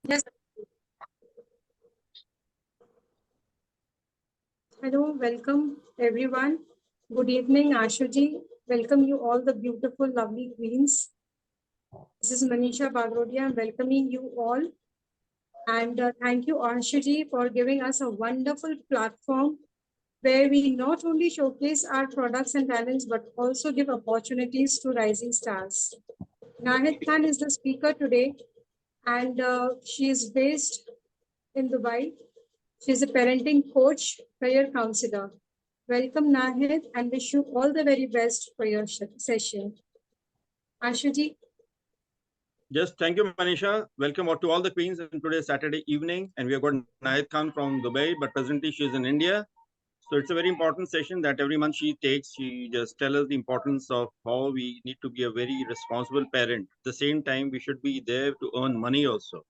Yes. Hello, welcome everyone. Good evening, Ashuji. Welcome you all the beautiful, lovely queens. This is Manisha Bagrodia. I'm welcoming you all. And thank you, Ashuji, for giving us a wonderful platform where we not only showcase our products and talents, but also give opportunities to rising stars. Nahid Khan is the speaker today, and she is based in Dubai. She is a parenting coach, career counselor. Welcome, Nahid, and wish you all the very best for your session. Ashuji. Yes, thank you, Manisha. Welcome to all the queens in today's Saturday evening. And we have got Nahid Khan from Dubai, but presently she is in India. So it's a very important session that every month she takes. She just tells us the importance of how we need to be a very responsible parent. At the same time, we should be there to earn money also.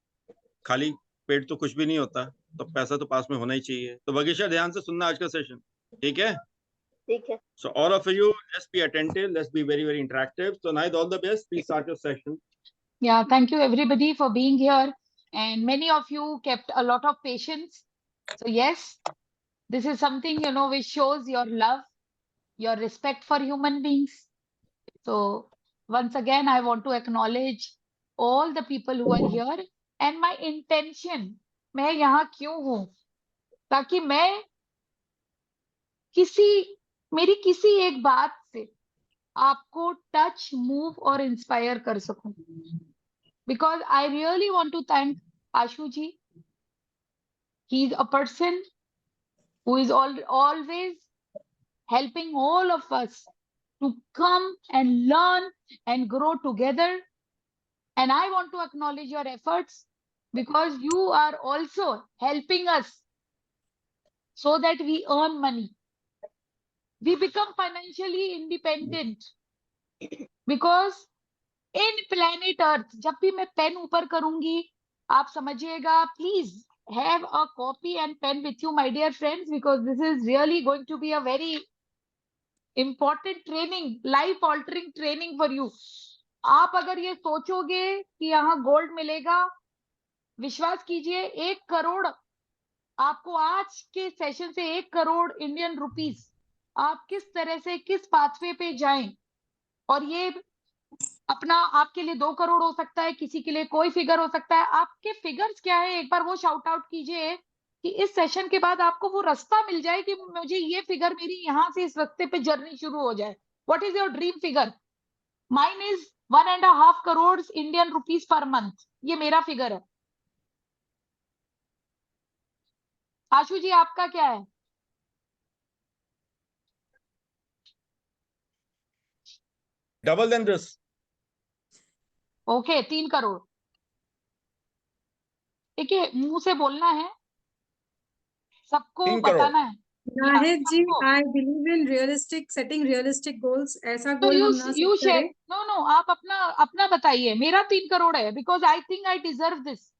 खाली पेट तो कुछ भी नहीं होता, तो पैसा तो पास में होना ही चाहिए. तो वगीशा ध्यान से सुनना आज का सेशन, ठीक है? ठीक है. So all of you, let's be attentive. Let's be very, very interactive. So Nahid, all the best. Please start your session. Yeah, thank you everybody for being here. And many of you kept a lot of patience. So yes, this is something, which shows your love, your respect for human beings. So once again, I want to acknowledge all the people who are here and my intention. मैं यहाँ क्यों हूँ? ताकि मैं मेरी किसी एक बात से आपको टच, मूव और इंस्पायर कर सकूं. Because I really want to thank Ashu ji. He's a person who is always helping all of us to come and learn and grow together. And I want to acknowledge your efforts because you are also helping us so that we earn money. We become financially independent because in planet Earth, जब भी मैं pen ऊपर करूंगी, आप समझिएगा, please have a copy and pen with you, my dear friends, because this is really going to be a very important training, life altering training for you. आप अगर ये सोचोगे कि यहाँ गोल्ड मिलेगा, विश्वास कीजिए 1 करोड़ आपको आज के सेशन से 1 करोड़ इंडियन रुपीस आप किस तरह से किस पाथवे पे जाएं, और ये अपना आपके लिए 2 करोड़ हो सकता है, किसी के लिए कोई फिगर हो सकता है. आपके फिगर्स क्या है, एक बार वो शाउट आउट कीजिए कि इस सेशन के बाद आपको वो रास्ता मिल जाए कि मुझे ये फिगर, मेरी यहाँ से इस रास्ते पे जर्नी शुरू हो जाए. What is your dream figure? Mine is 1.5 crore Indian rupees per month. ये मेरा फिगर है. आशु जी, आपका क्या है? Double than this. Okay, 3 crore. ठीक है, मुंह से बोलना है, सबको बताना है. Nahid ji, I believe in setting realistic goals. ऐसा तो गोल हम ना you set share. करें. No, आप अपना बताइए. मेरा 3 करोड़ है because I think I deserve this.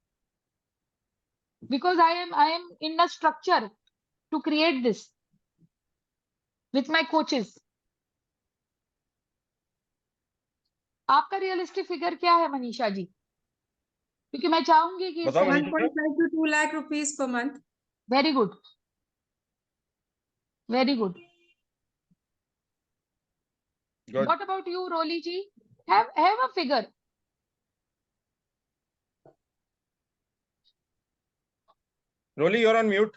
Because I am in a structure to create this with my coaches. आपका रियलिस्टिक फिगर क्या है मनीषा जी? क्योंकि मैं चाहूंगी कि 1.5 to 2 lakh rupees per month. Very good, very good. What about you, Roli ji? Have a figure. Roli, you're on mute.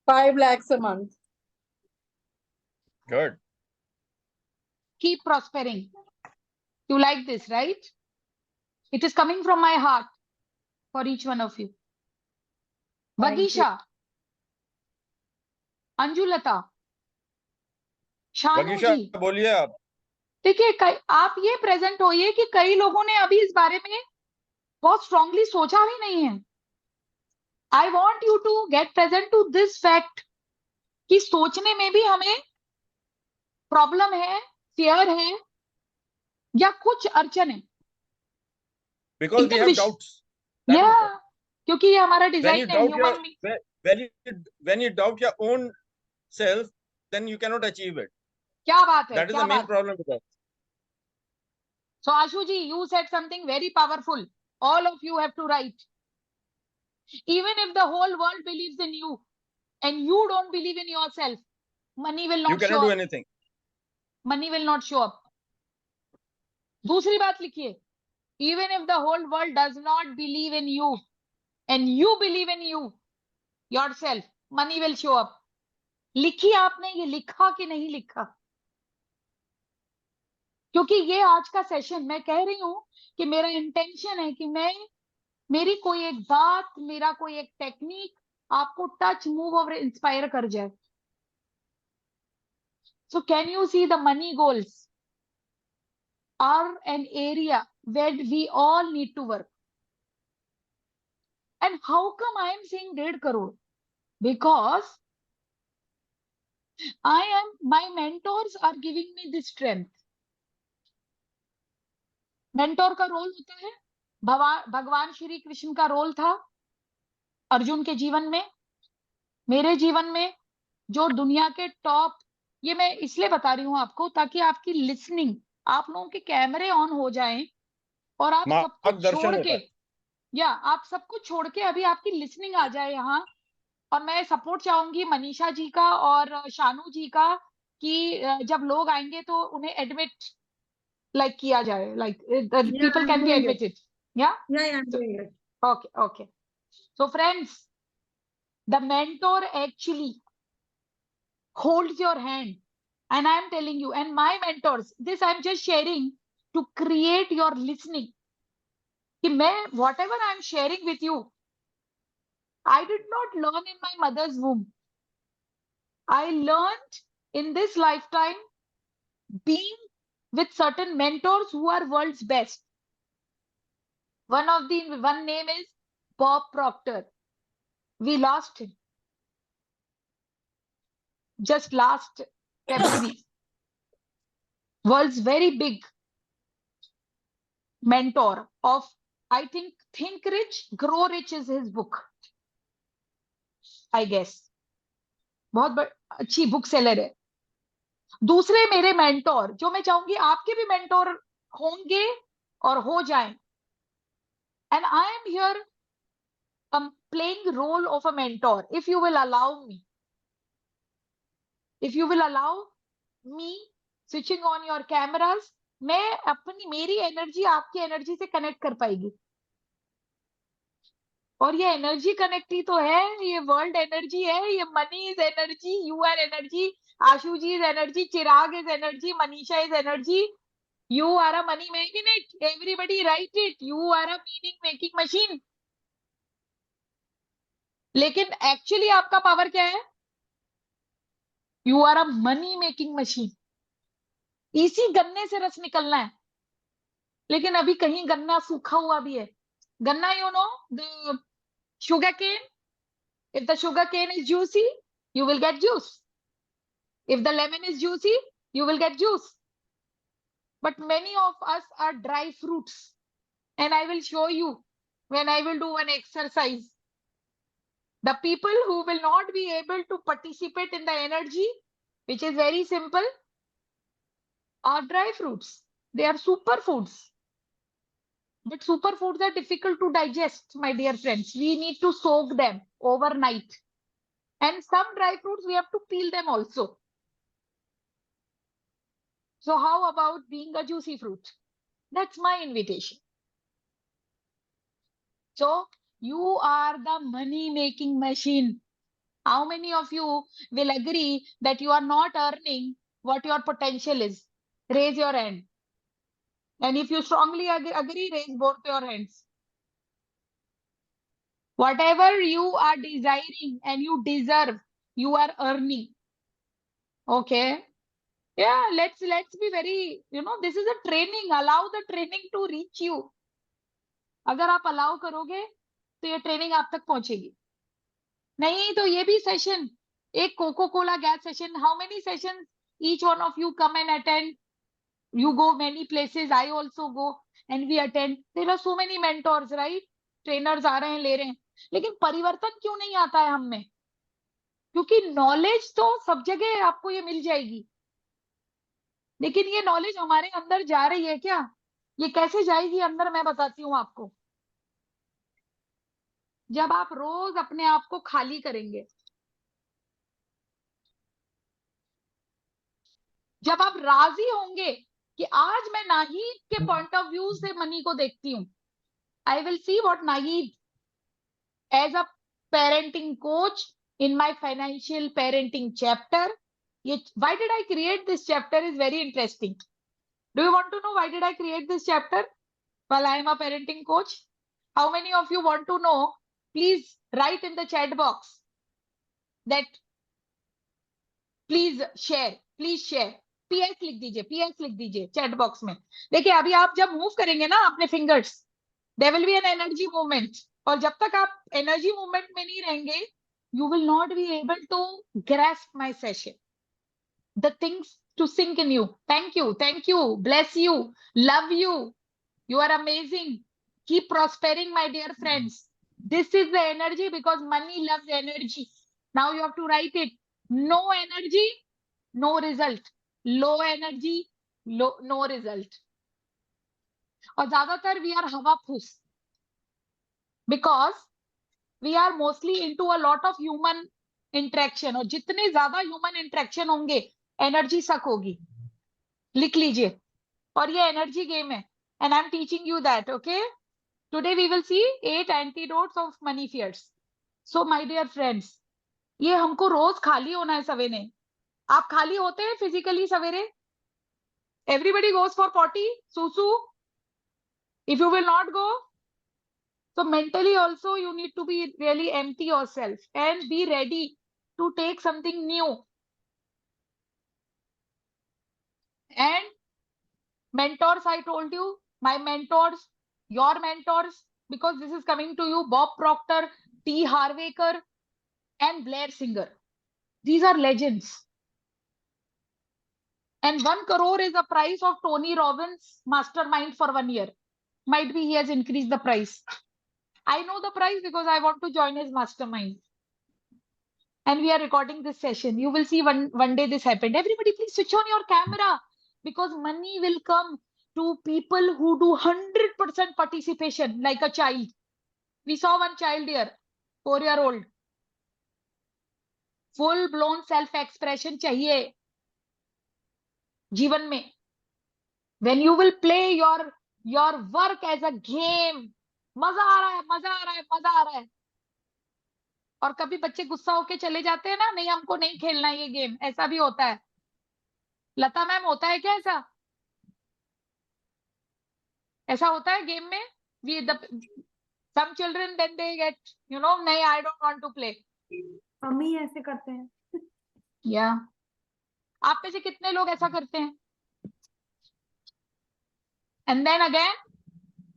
5 lakhs a month. Good. Keep prospering. You like this, right? It is coming from my heart for each one of you. Vagisha, Anjulata, Shanu ji, बोलिए आप. ठीक है, आप ये present होइए कि कई लोगों ने अभी इस बारे में बहुत स्ट्रांगली सोचा भी नहीं है. I want you to get present to this fact कि सोचने में भी हमें प्रॉब्लम है, फियर है या कुछ अड़चन है. Because we have doubts. Yeah, क्योंकि ये हमारा डिजाइन है. When you doubt your own self, then you cannot achieve it. क्या बात है, That is the main problem with us. So Ashuji, you said something very powerful. All of you have to write. Even if the whole world believes in you and you don't believe in yourself, money will You not cannot show do up. anything. Money will not show up. दूसरी बात लिखिए. Even if the whole world does not believe in you and you believe in you yourself, money will show up. लिखी आपने, ये लिखा कि नहीं लिखा? क्योंकि ये आज का सेशन, मैं कह रही हूं कि मेरा इंटेंशन है कि मेरी कोई एक बात, मेरा कोई एक टेक्निक आपको टच, मूव और इंस्पायर कर जाए. So can you see the money goals are an area where we all need to work? And how come I am saying 1.5 crore? Because my mentors are giving me this strength. Mentor का role होता है, भगवान श्री कृष्ण का role था अर्जुन के जीवन में, मेरे जीवन में, जो दुनिया के टॉप, ये मैं इसलिए बता रही हूं आपको ताकि आपकी लिसनिंग, आप लोगों के कैमरे ऑन हो जाएं और आप सब कुछ मार्गदर्शन छोड़ होता के, है. या आप सब कुछ छोड़ के अभी आपकी लिसनिंग आ जाए यहाँ. और मैं सपोर्ट चाहूंगी मनीषा जी का और शानू जी का कि जब लोग आएंगे तो उन्हें एडमिट लाइक किया जाए, like people can be admitted. Yeah, I'm doing it. Okay. So friends, the mentor actually holds your hand, and I am telling you, and my mentors, this I am just sharing to create your listening. कि मैं, whatever I am sharing with you, I did not learn in my mother's womb. I learned in this lifetime being with certain mentors who are world's best. One name is Bob Proctor. We lost him just last February. World's very big mentor of, I think Rich, Grow Rich is his book, I guess. बहुत अच्छी book seller है. दूसरे मेरे mentor, जो मैं चाहूंगी आपके भी मेंटोर होंगे और हो जाएं, and I am here playing role of a mentor, if you will allow me. If you will allow me switching on your cameras, मैं मेरी एनर्जी आपकी एनर्जी से कनेक्ट कर पाएगी. और ये एनर्जी कनेक्ट ही तो है, ये वर्ल्ड एनर्जी है, ये money is energy, you are energy, Ashu ji is energy, Chirag is energy, Manisha is energy. You are a money magnet. Everybody write it. You are a meaning making machine. लेकिन एक्चुअली आपका power क्या है? You are a money making machine. इसी गन्ने से रस निकलना है. लेकिन अभी कहीं गन्ना सूखा हुआ भी है. गन्ना, you know, the sugar cane. If the sugar cane is juicy, you will get juice. If the lemon is juicy, you will get juice. But many of us are dry fruits. And I will show you when I will do an exercise. The people who will not be able to participate in the energy, which is very simple, are dry fruits. They are superfoods. But superfoods are difficult to digest, my dear friends. We need to soak them overnight. And some dry fruits, we have to peel them also. So how about being a juicy fruit? That's my invitation. So you are the money-making machine. How many of you will agree that you are not earning what your potential is? Raise your hand. And if you strongly agree, raise both your hands. Whatever you are desiring and you deserve, you are earning. Okay. Yeah, let's be very, this is a training. Allow the training to reach you. अगर आप allow करोगे तो ये training आप तक पहुंचेगी. नहीं तो ये भी सेशन, एक Coca Cola gas session. How many session each one of you come and attend? You go many places, I also go, and we attend. There are so many mentors, right? Trainers आ रहे हैं, ले रहे हैं. लेकिन परिवर्तन क्यों नहीं आता है हम में? क्योंकि नॉलेज तो सब जगह आपको ये मिल जाएगी, लेकिन ये नॉलेज हमारे अंदर जा रही है क्या? ये कैसे जाएगी अंदर, मैं बताती हूँ आपको। जब आप रोज अपने आप को खाली करेंगे, जब आप राजी होंगे कि आज मैं नाहीद के पॉइंट ऑफ व्यू से मनी को देखती हूँ, I will see what Nahid as a parenting coach in my financial parenting chapter. Why did I create this chapter is very interesting. Do you want to know why did I create this chapter? Well, I am a parenting coach. How many of you want to know? Please write in the chat box that please share. PS लिख दीजिए chat box में। देखिए अभी आप जब move करेंगे ना अपने fingers, there will be an energy movement, और जब तक आप एनर्जी मूवमेंट में नहीं रहेंगे, you will not be able to grasp my session, the things to sink in you. Thank you, bless you, love you, you are amazing, keep prospering my dear friends. This is the energy, because money loves energy. Now you have to write it. No energy, no result. Low energy, no result. और ज्यादातर we are हवा फूस, because we are mostly into a lot of human interaction, और जितने ज्यादा human interaction होंगे energy सक होगी। लिख लीजिए, और ये एनर्जी गेम है, and I'm teaching you that. Okay, today we will see 8 antidotes of money fears. So my dear friends, ये हमको रोज खाली होना है सवेरे। आप खाली होते हैं फिजिकली सवेरे? Everybody goes for potty, susu. If you will not go, so mentally also you need to be really empty yourself and be ready to take something new. And mentors, I told you, my mentors, your mentors, because this is coming to you, Bob Proctor, T. Harvaker, and Blair Singer. These are legends. And 1 crore is the price of Tony Robbins' mastermind for 1 year. Might be he has increased the price. I know the price because I want to join his mastermind. And we are recording this session. You will see one day this happened. Everybody, please switch on your camera, because money will come to people who do 100% participation, like a child. We saw one child here, 4-year-old. Full blown self-expression चाहिए जीवन में. When you will play your work as a game, मजा आ रहा है. और कभी बच्चे गुस्सा होके चले जाते हैं ना, नहीं हमको नहीं खेलना ये गेम, ऐसा भी होता है. लता मैम, होता है क्या ऐसा? ऐसा होता है गेम में? some children then they get, नहीं, I don't want to play. हम ही ऐसे करते हैं. Yeah. आप में से कितने लोग ऐसा करते हैं? And then again,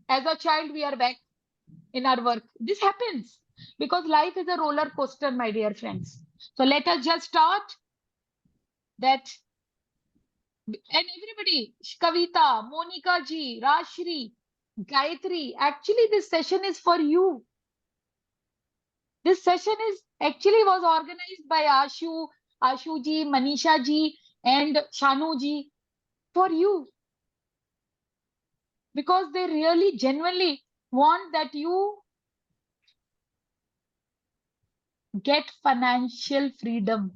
as a child, we are back in our work. This happens because life is a roller coaster, my dear friends. So let us just start that. And everybody, Kavita, Monica ji, Rashri, Gayatri, actually this session is for you. This session was organized by Ashu ji, Manisha ji, and Shanu ji for you. Because they really genuinely want that you get financial freedom,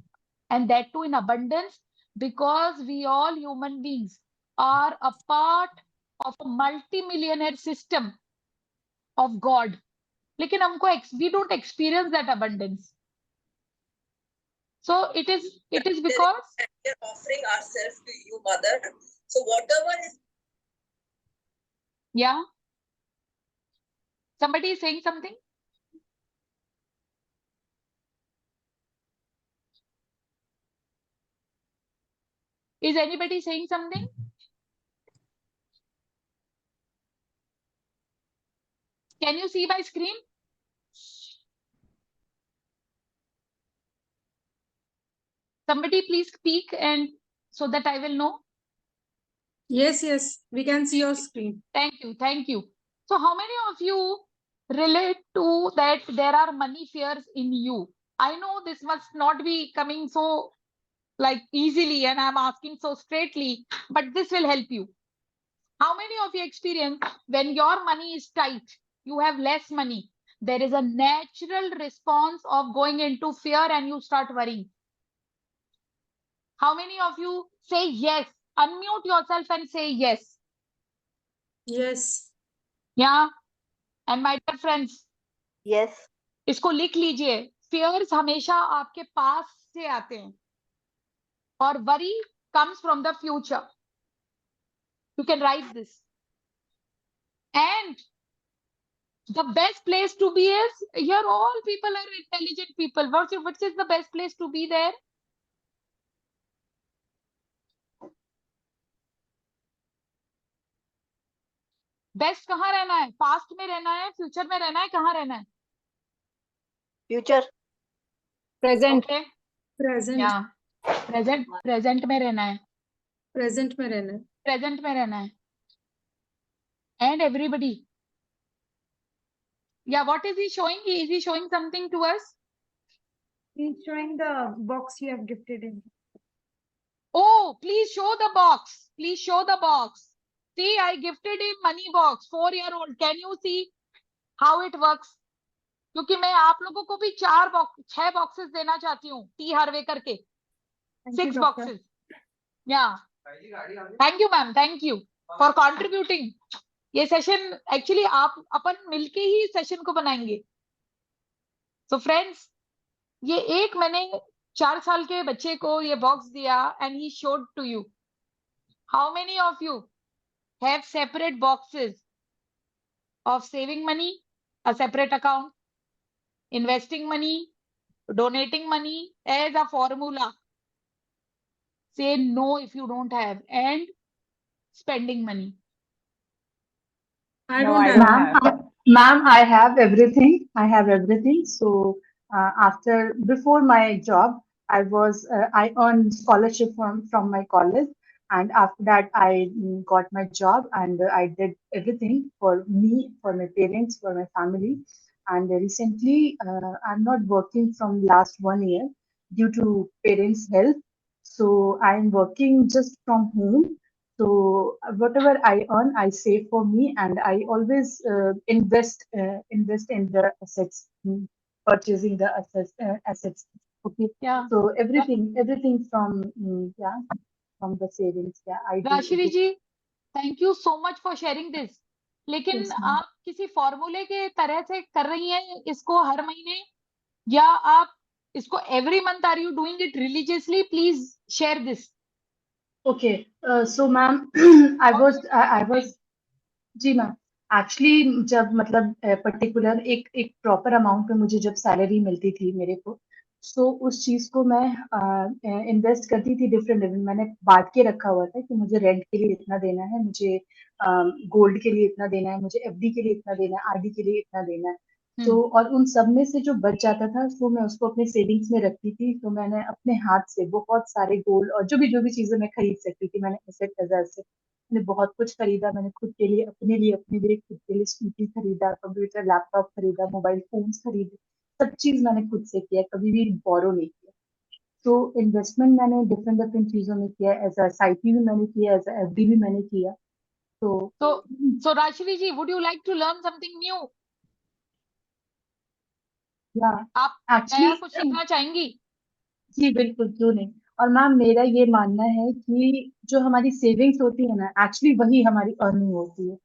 and that too in abundance, because we all human beings are a part of a multi-millionaire system of God. लेकिन हमको we don't experience that abundance. So it is because we are offering ourselves to you, Mother. So whatever is. Yeah. Somebody is saying something? Is anybody saying something? Can you see my screen? Somebody please speak, and so that I will know. Yes, we can see your screen. Thank you. So how many of you relate to that there are money fears in you? I know this must not be coming so like easily, and I'm asking so straightly, but this will help you. How many of you experience when your money is tight, you have less money, there is a natural response of going into fear and you start worrying? How many of you say yes? Unmute yourself and say yes. Yes. Yeah. And my dear friends, Yes. इसको लिख लीजिए. Fears हमेशा आपके पास से आते हैं. और worry comes from the future. You can write this. And the best place to be is, here all people are intelligent people. What is the best place to be there? Best कहाँ रहना है? Past में रहना है, future में रहना है, कहाँ रहना है? Future. Present. Okay, Present. या प्रेजेंट में रहना है, Present में रहना है. प्रेजेंट में रहना है. एंड एवरीबडी, या what is he showing? Is he showing something to us? He's showing the box you have gifted him. Oh, please show the box. Please show the box. See, I gifted him money box, 4-year-old. Can you see how it works? क्योंकि मैं आप लोगों को भी 6 boxes देना चाहती हूँ, T Harvey करके. Thank you, 6 doctor. boxes. Yeah. Thank you, ma'am. Thank you for contributing. ये सेशन एक्चुअली आप अपन मिलके ही सेशन को बनाएंगे. सो फ्रेंड्स, ये एक मैंने 4 साल के बच्चे को ये बॉक्स दिया and he showed to you. How many of you have separate boxes of saving money, a separate account, investing money, donating money as a formula? Say no if you don't have, and spending money. I No, don't I have. don't have. Ma'am, I have everything. I have everything. So before my job, I earned scholarship from my college, and after that I got my job, and I did everything for me, for my parents, for my family. And recently, I'm not working from last 1 year due to parents' health. So I'm working just from home. So whatever I earn, I save for me, and I always invest in the assets, purchasing the assets. Okay. Yeah. So everything from from the savings. Yeah, I do. Rashri ji, thank you so much for sharing this. लेकिन Yes, ma'am. आप किसी फॉर्मूले के तरह से कर रही हैं इसको हर महीने, या आप इसको every month are you doing it religiously? Please share this. Okay. So ma'am, I was जी मैम. एक्चुअली जब मतलब पर्टिकुलर एक प्रॉपर अमाउंट में मुझे जब सैलरी मिलती थी मेरे को, सो उस चीज को मैं इन्वेस्ट करती थी डिफरेंट. मैंने बांट के रखा हुआ था कि मुझे रेंट के लिए इतना देना है, मुझे गोल्ड के लिए इतना देना है, मुझे एफडी के लिए इतना देना है, आरडी के लिए इतना देना है. तो और उन सब में से जो बच जाता था, तो मैं उसको अपने सेविंग्स में रखती थी. तो मैंने अपने हाथ से बहुत सारे गोल्ड और जो भी चीजें मैं खरीद सकती थी, मैंने एसेट एज एसेट मैंने बहुत कुछ खरीदा. मैंने खुद के लिए अपने लिए खुद के लिए स्कूटी खरीदा, कंप्यूटर लैपटॉप खरीदा, मोबाइल फोन्स खरीदे. सब चीज मैंने खुद से किया, कभी भी बोरो नहीं किया. तो इन्वेस्टमेंट मैंने डिफरेंट डिफरेंट चीजों में किया. एज अ एसआईपी भी मैंने किया, एज अ एफडी भी मैंने किया. तो So राशिरी ji, would you like to learn something new? या आप नया एक्चुअली कुछ सीखना चाहेंगी? जी बिल्कुल, क्यों नहीं. और मैम मेरा ये मानना है कि जो हमारी सेविंग्स होती है ना, एक्चुअली वही हमारी अर्निंग होती है.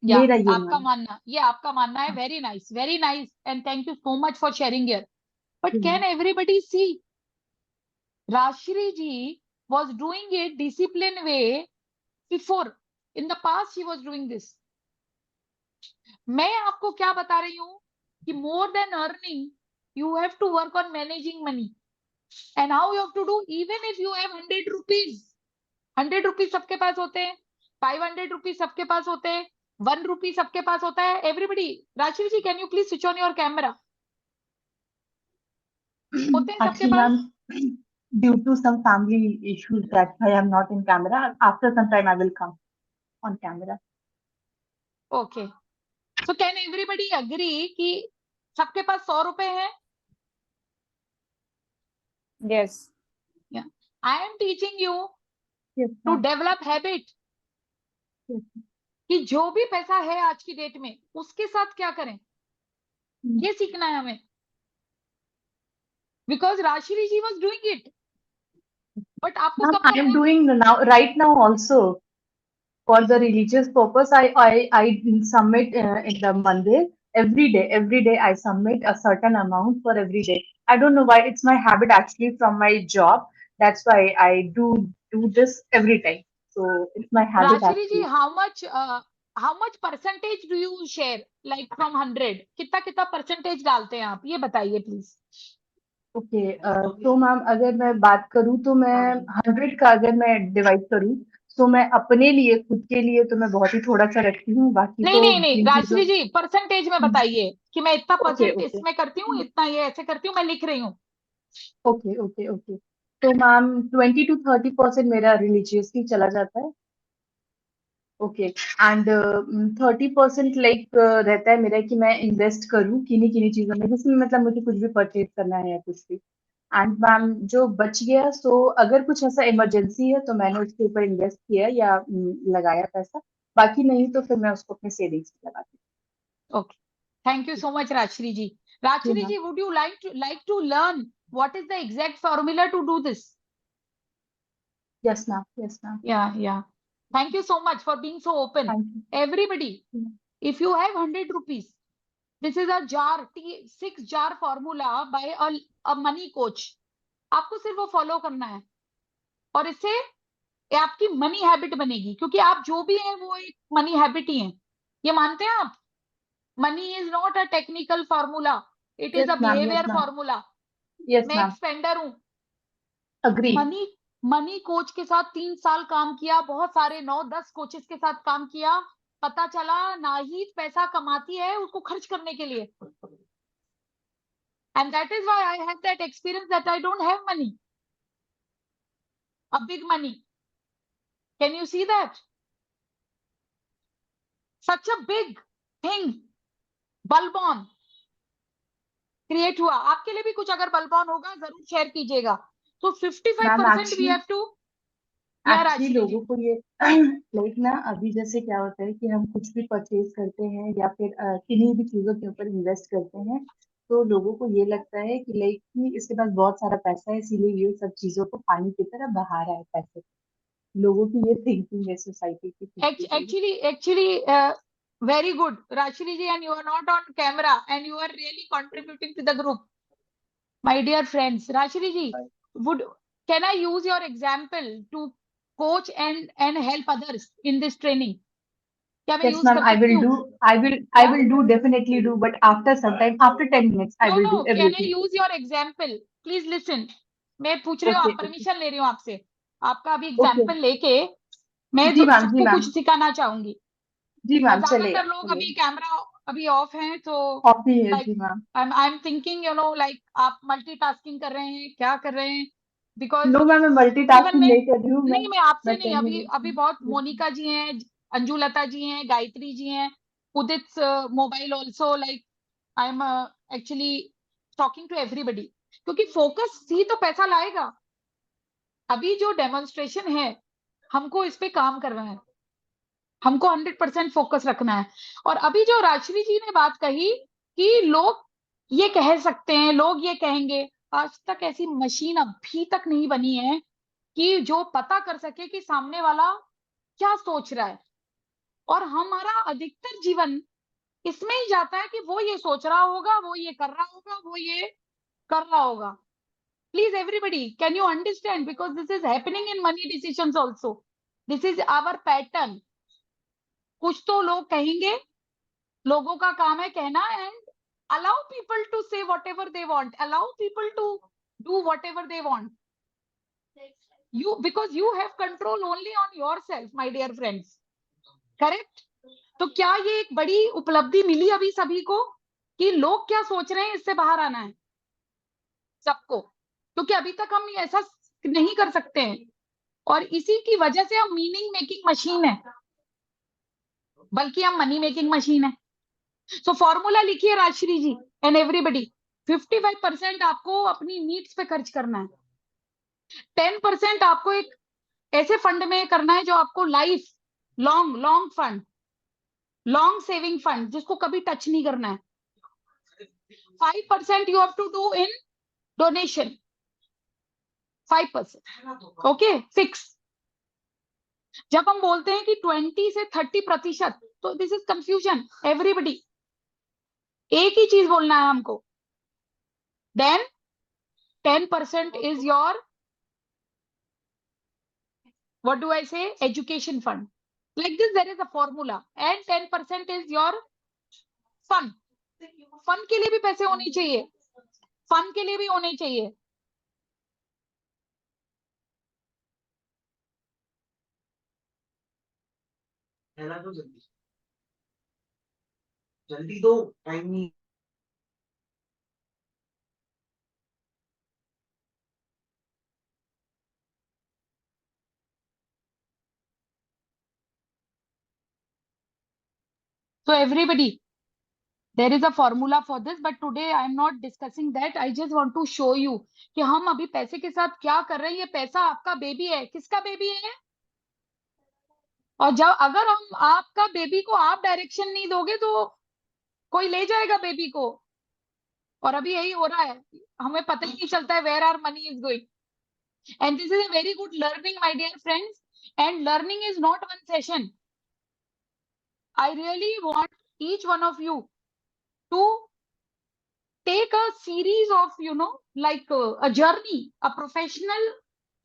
या मेरा ये आपका मानना मानना, ये आपका मानना है. Very nice, and thank you so much for sharing here. But है. Can everybody see Rashri ji was doing it disciplined way before? In the past she was doing this. मैं आपको क्या बता रही हूँ कि more than earning, you have to work on managing money. And how you have to do? Even if you have 100 rupees, 100 rupees सबके पास होते हैं, 500 rupees सबके पास होते हैं, 1 rupee सबके पास होता है. Everybody, Rashri ji, can you please switch on your camera? होते हैं सबके Actually, pass. ma'am, due to some family issues, that's why I'm not in camera. After some time, I will come on camera. Okay. So can everybody agree कि सबके पास 100 रुपए हैं? Yes. I am teaching you Yes, to ma'am. develop habit. कि जो भी पैसा है आज की डेट में उसके साथ क्या करें, ये सीखना है हमें। बिकॉज राशि जी वॉज डूइंग इट, बट आपको Ma'am, कब I am करना है? doing now, right now also for the religious purpose. I submit in the mandir every day I submit a certain amount for every day. I don't know why, it's my habit actually from my job. That's why I do this every time. So it's my habit राशि जी, actually. How much percentage do you share, like from 100 कितना कितना percentage डालते हैं आप, ये बताइए please. Okay, तो ma'am अगर मैं बात करूँ तो मैं 100 का अगर मैं डिवाइड करूँ तो मैं अपने लिए, खुद के लिए तो मैं बहुत ही थोड़ा सा रखती हूँ, बाकी नहीं तो नहीं नहीं, जिन चीजों। राशि जी परसेंटेज में बताइए कि मैं इतना ओके परसेंट ओके इसमें करती हूँ, इतना ये ऐसे करती हूँ, मैं लिख रही हूँ। ओके ओके ओके, तो मैम 20 to 30% मेरा रिलीजियसली चला जाता है। ओके, एंड 30% लाइक रहता है मेरा कि मैं इन्वेस्ट करूँ किन्हीं किन्हीं चीजों में, जिसमें मतलब मुझे कुछ भी परचेज करना है या कुछ भी। एंड मैम जो बच गया, सो अगर कुछ ऐसा इमरजेंसी है तो मैंने उसके ऊपर इन्वेस्ट किया या लगाया पैसा, बाकी नहीं तो फिर मैं उसको अपने सेविंग्स में लगाती okay, thank you so much Rashi ji. हूँ। राशि जी मैम। जी, would you like to learn what is the exact formula to do this? Yes ma'am, yes ma'am. Yeah. Thank you so much for being so open. Thank Everybody, you. if you have 100 rupees, this is a jar, 6 jar formula by a money coach. आपको सिर्फ वो follow करना है और इससे ये आपकी money habit बनेगी, क्योंकि आप जो भी हैं वो एक मनी हैबिट ही है। ये मानते हैं आप? Money is not a technical formula, it is yes a ma'am, yes behaviour ma'am, formula. Yes मैं एक मैम, स्पेंडर हूँ। अग्री। मनी मनी कोच के साथ 3 साल काम किया, बहुत सारे 9-10 कोचेस के साथ काम किया, पता चला नाहीद पैसा कमाती है उसको खर्च करने के लिए। And that is why I have that experience that I don't have money, a big money. Can you see that? Such a big thing, बलबॉन क्रिएट हुआ। आपके लिए भी कुछ अगर बलबॉन होगा जरूर शेयर कीजिएगा। तो 55% वी मैम हैव टू। या एक्चुअली राशि जी, लोगों को ये लाइक ना, अभी जैसे क्या होता है कि हम कुछ भी परचेज करते हैं या फिर किन्हीं भी चीजों के ऊपर इन्वेस्ट करते हैं, तो लोगों को ये लगता है कि लाइक कि इसके पास बहुत सारा पैसा है इसीलिए ये सब चीजों को पानी की तरह बहा रहा है पैसे। लोगों की ये थिंकिंग है, सोसाइटी की thinking actually very good Rashini ji, and you are not on camera and you are really contributing to the group, my dear friends. Rashini ji, would can I use your example to coach and help others in this training? क्या मैं है। Yes use ma'am, कर आई सकती will हूँ? Do, I will do definitely do, but after some time, after 10 minutes I will know, do can I everything. Use your example? Please listen, मैं पूछ रही हूँ, ओके आप ओके परमिशन ले रही हूँ आपसे। आपका अभी ओके, एग्जाम्पल लेके मैं जी मैम, जी सबको मैम, कुछ सिखाना चाहूंगी। जी और मैम, चलेगा ज्यादातर लोग अभी चलेगा। कैमरा अभी ऑफ हैं, तो कॉपी है लाइक जी ma'am. I am thinking like आप मल्टीटास्किंग कर रहे हैं, क्या कर रहे हैं? बिकॉज नो मैम, मैं इवन मल्टीटास्किंग मैं नहीं कर रही हूँ मैं। नहीं, मैं आपसे मैं नहीं, करने अभी लगी अभी बहुत हूँ। मोनिका जी हैं, अंजुलता जी हैं, गायत्री जी हैं, Udit mobile also, like I am actually talking to everybody, क्योंकि फोकस ही तो पैसा लाएगा। अभी जो डेमोन्स्ट्रेशन है हमको इस पे काम करना है, हमको 100% फोकस रखना है। और अभी जो राजश्री जी ने बात कही कि लोग ये कह सकते हैं, लोग ये कहेंगे, आज तक ऐसी मशीन अभी तक नहीं बनी है कि जो पता कर सके कि सामने वाला क्या सोच रहा है। और हमारा अधिकतर जीवन इसमें ही जाता है कि वो ये सोच रहा होगा, वो ये कर रहा होगा, वो ये कर रहा होगा। Please everybody, can you understand? Because this is happening in money decisions also. This is our pattern. कुछ तो लोग कहेंगे, लोगों का काम है कहना, and allow people to say whatever they want, allow people to do whatever they want. Because you have control only on yourself, my dear friends. Correct? तो क्या ये एक बड़ी उपलब्धि मिली अभी सभी को कि लोग क्या सोच रहे हैं, इससे बाहर आना है सबको, क्योंकि अभी तक हम ऐसा नहीं कर सकते हैं। और इसी की वजह से हम मीनिंग मेकिंग मशीन है, बल्कि हम मनी मेकिंग मशीन है। सो फॉर्मूला लिखिए राजश्री जी एंड एवरीबडी, 55% आपको अपनी नीड्स पे खर्च करना है, 10% आपको एक ऐसे फंड में करना है जो आपको life long long fund, long saving fund, जिसको कभी टच नहीं करना है. 5% you have to do in donation. 5%. Okay, fix. जब हम बोलते हैं कि 20 से 30%, तो दिस इज कंफ्यूजन एवरीबडी. एक ही चीज बोलना है हमको. Then 10% is your, what do I say, education fund. Like this, there is a formula, and 10% is your fun. Fun के लिए भी पैसे होने चाहिए, फन के लिए भी होने चाहिए. तो जल्दी जल्दी दो, टाइम नहीं. So everybody, there is a formula for this, but today I am not discussing that. I just want to show you कि हम अभी पैसे के साथ क्या कर रहे हैं. ये पैसा आपका बेबी है. किसका बेबी है? और जब अगर हम आपका बेबी को आप डायरेक्शन नहीं दोगे तो कोई ले जाएगा बेबी को. और अभी यही हो रहा है, हमें पता ही नहीं चलता है where our money is going. And this is a very good learning my dear friends. And learning is not one session. I really want each one of you to take a series of, like a journey, a professional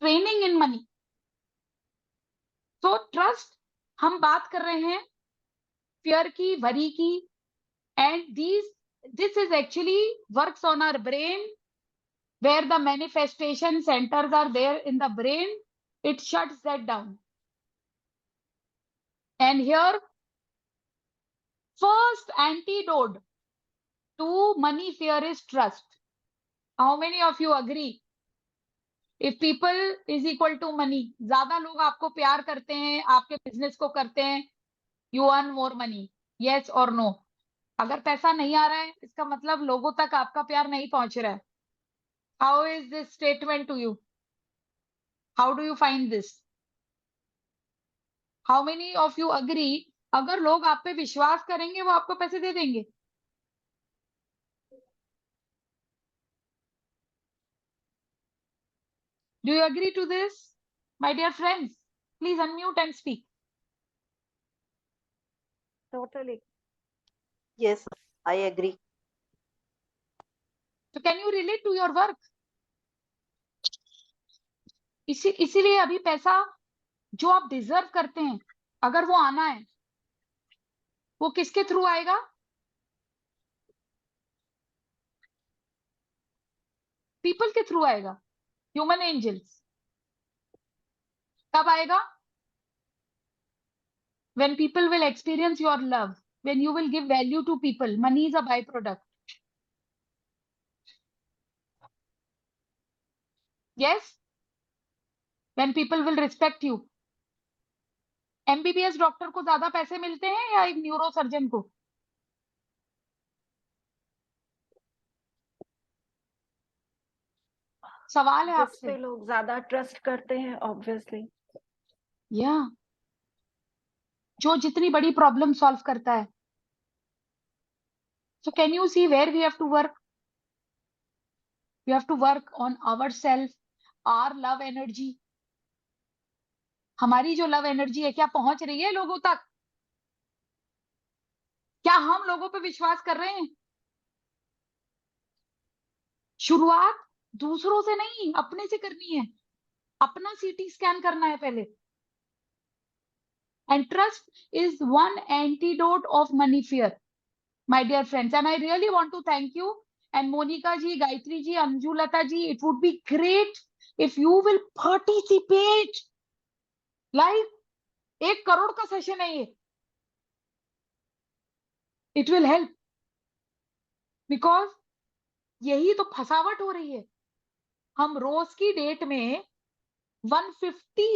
training in money. So trust, हम बात कर रहे हैं fear की, worry की, and this is actually works on our brain, where the manifestation centers are there in the brain. It shuts that down. And here, first antidote to money fear is trust. How many of you agree? If people is equal to money, ज्यादा लोग आपको प्यार करते हैं, आपके business को करते हैं, you earn more money. Yes or no? अगर पैसा नहीं आ रहा है, इसका मतलब लोगों तक आपका प्यार नहीं पहुंच रहा है. How is this statement to you? How do you find this? How many of you agree? अगर लोग आप पे विश्वास करेंगे, वो आपको पैसे दे देंगे. Do you agree to this? My dear friends, please unmute and speak. Totally. Yes, I agree. So can you relate to your work? इसीलिए अभी पैसा जो आप डिजर्व करते हैं, अगर वो आना है, वो किसके थ्रू आएगा? पीपल के थ्रू आएगा. Human angels. कब आएगा? When people will experience your love, when you will give value to people. Money is a byproduct. Yes? When people will respect you. MBBS doctor को ज्यादा पैसे मिलते हैं या एक न्यूरो सर्जन को? सवाल है जिस आपसे. पे लोग ज्यादा ट्रस्ट करते हैं, ऑब्वियसली. या जो जितनी बड़ी प्रॉब्लम सॉल्व करता है. So can you see where we have to work? We have to work on ourselves, our love energy. हमारी जो लव एनर्जी है, क्या पहुंच रही है लोगों तक? क्या हम लोगों पे विश्वास कर रहे हैं? शुरुआत दूसरों से नहीं, अपने से करनी है. अपना सीटी स्कैन करना है पहले. And trust is one antidote of money fear, my dear friends. And I really want to thank you. And Monica ji, Gayatri ji, Anjulata ji, it would be great if you will participate. Like 1 crore का session है ये. It will help. Because यही तो फसावट हो रही है. हम रोज की डेट में 150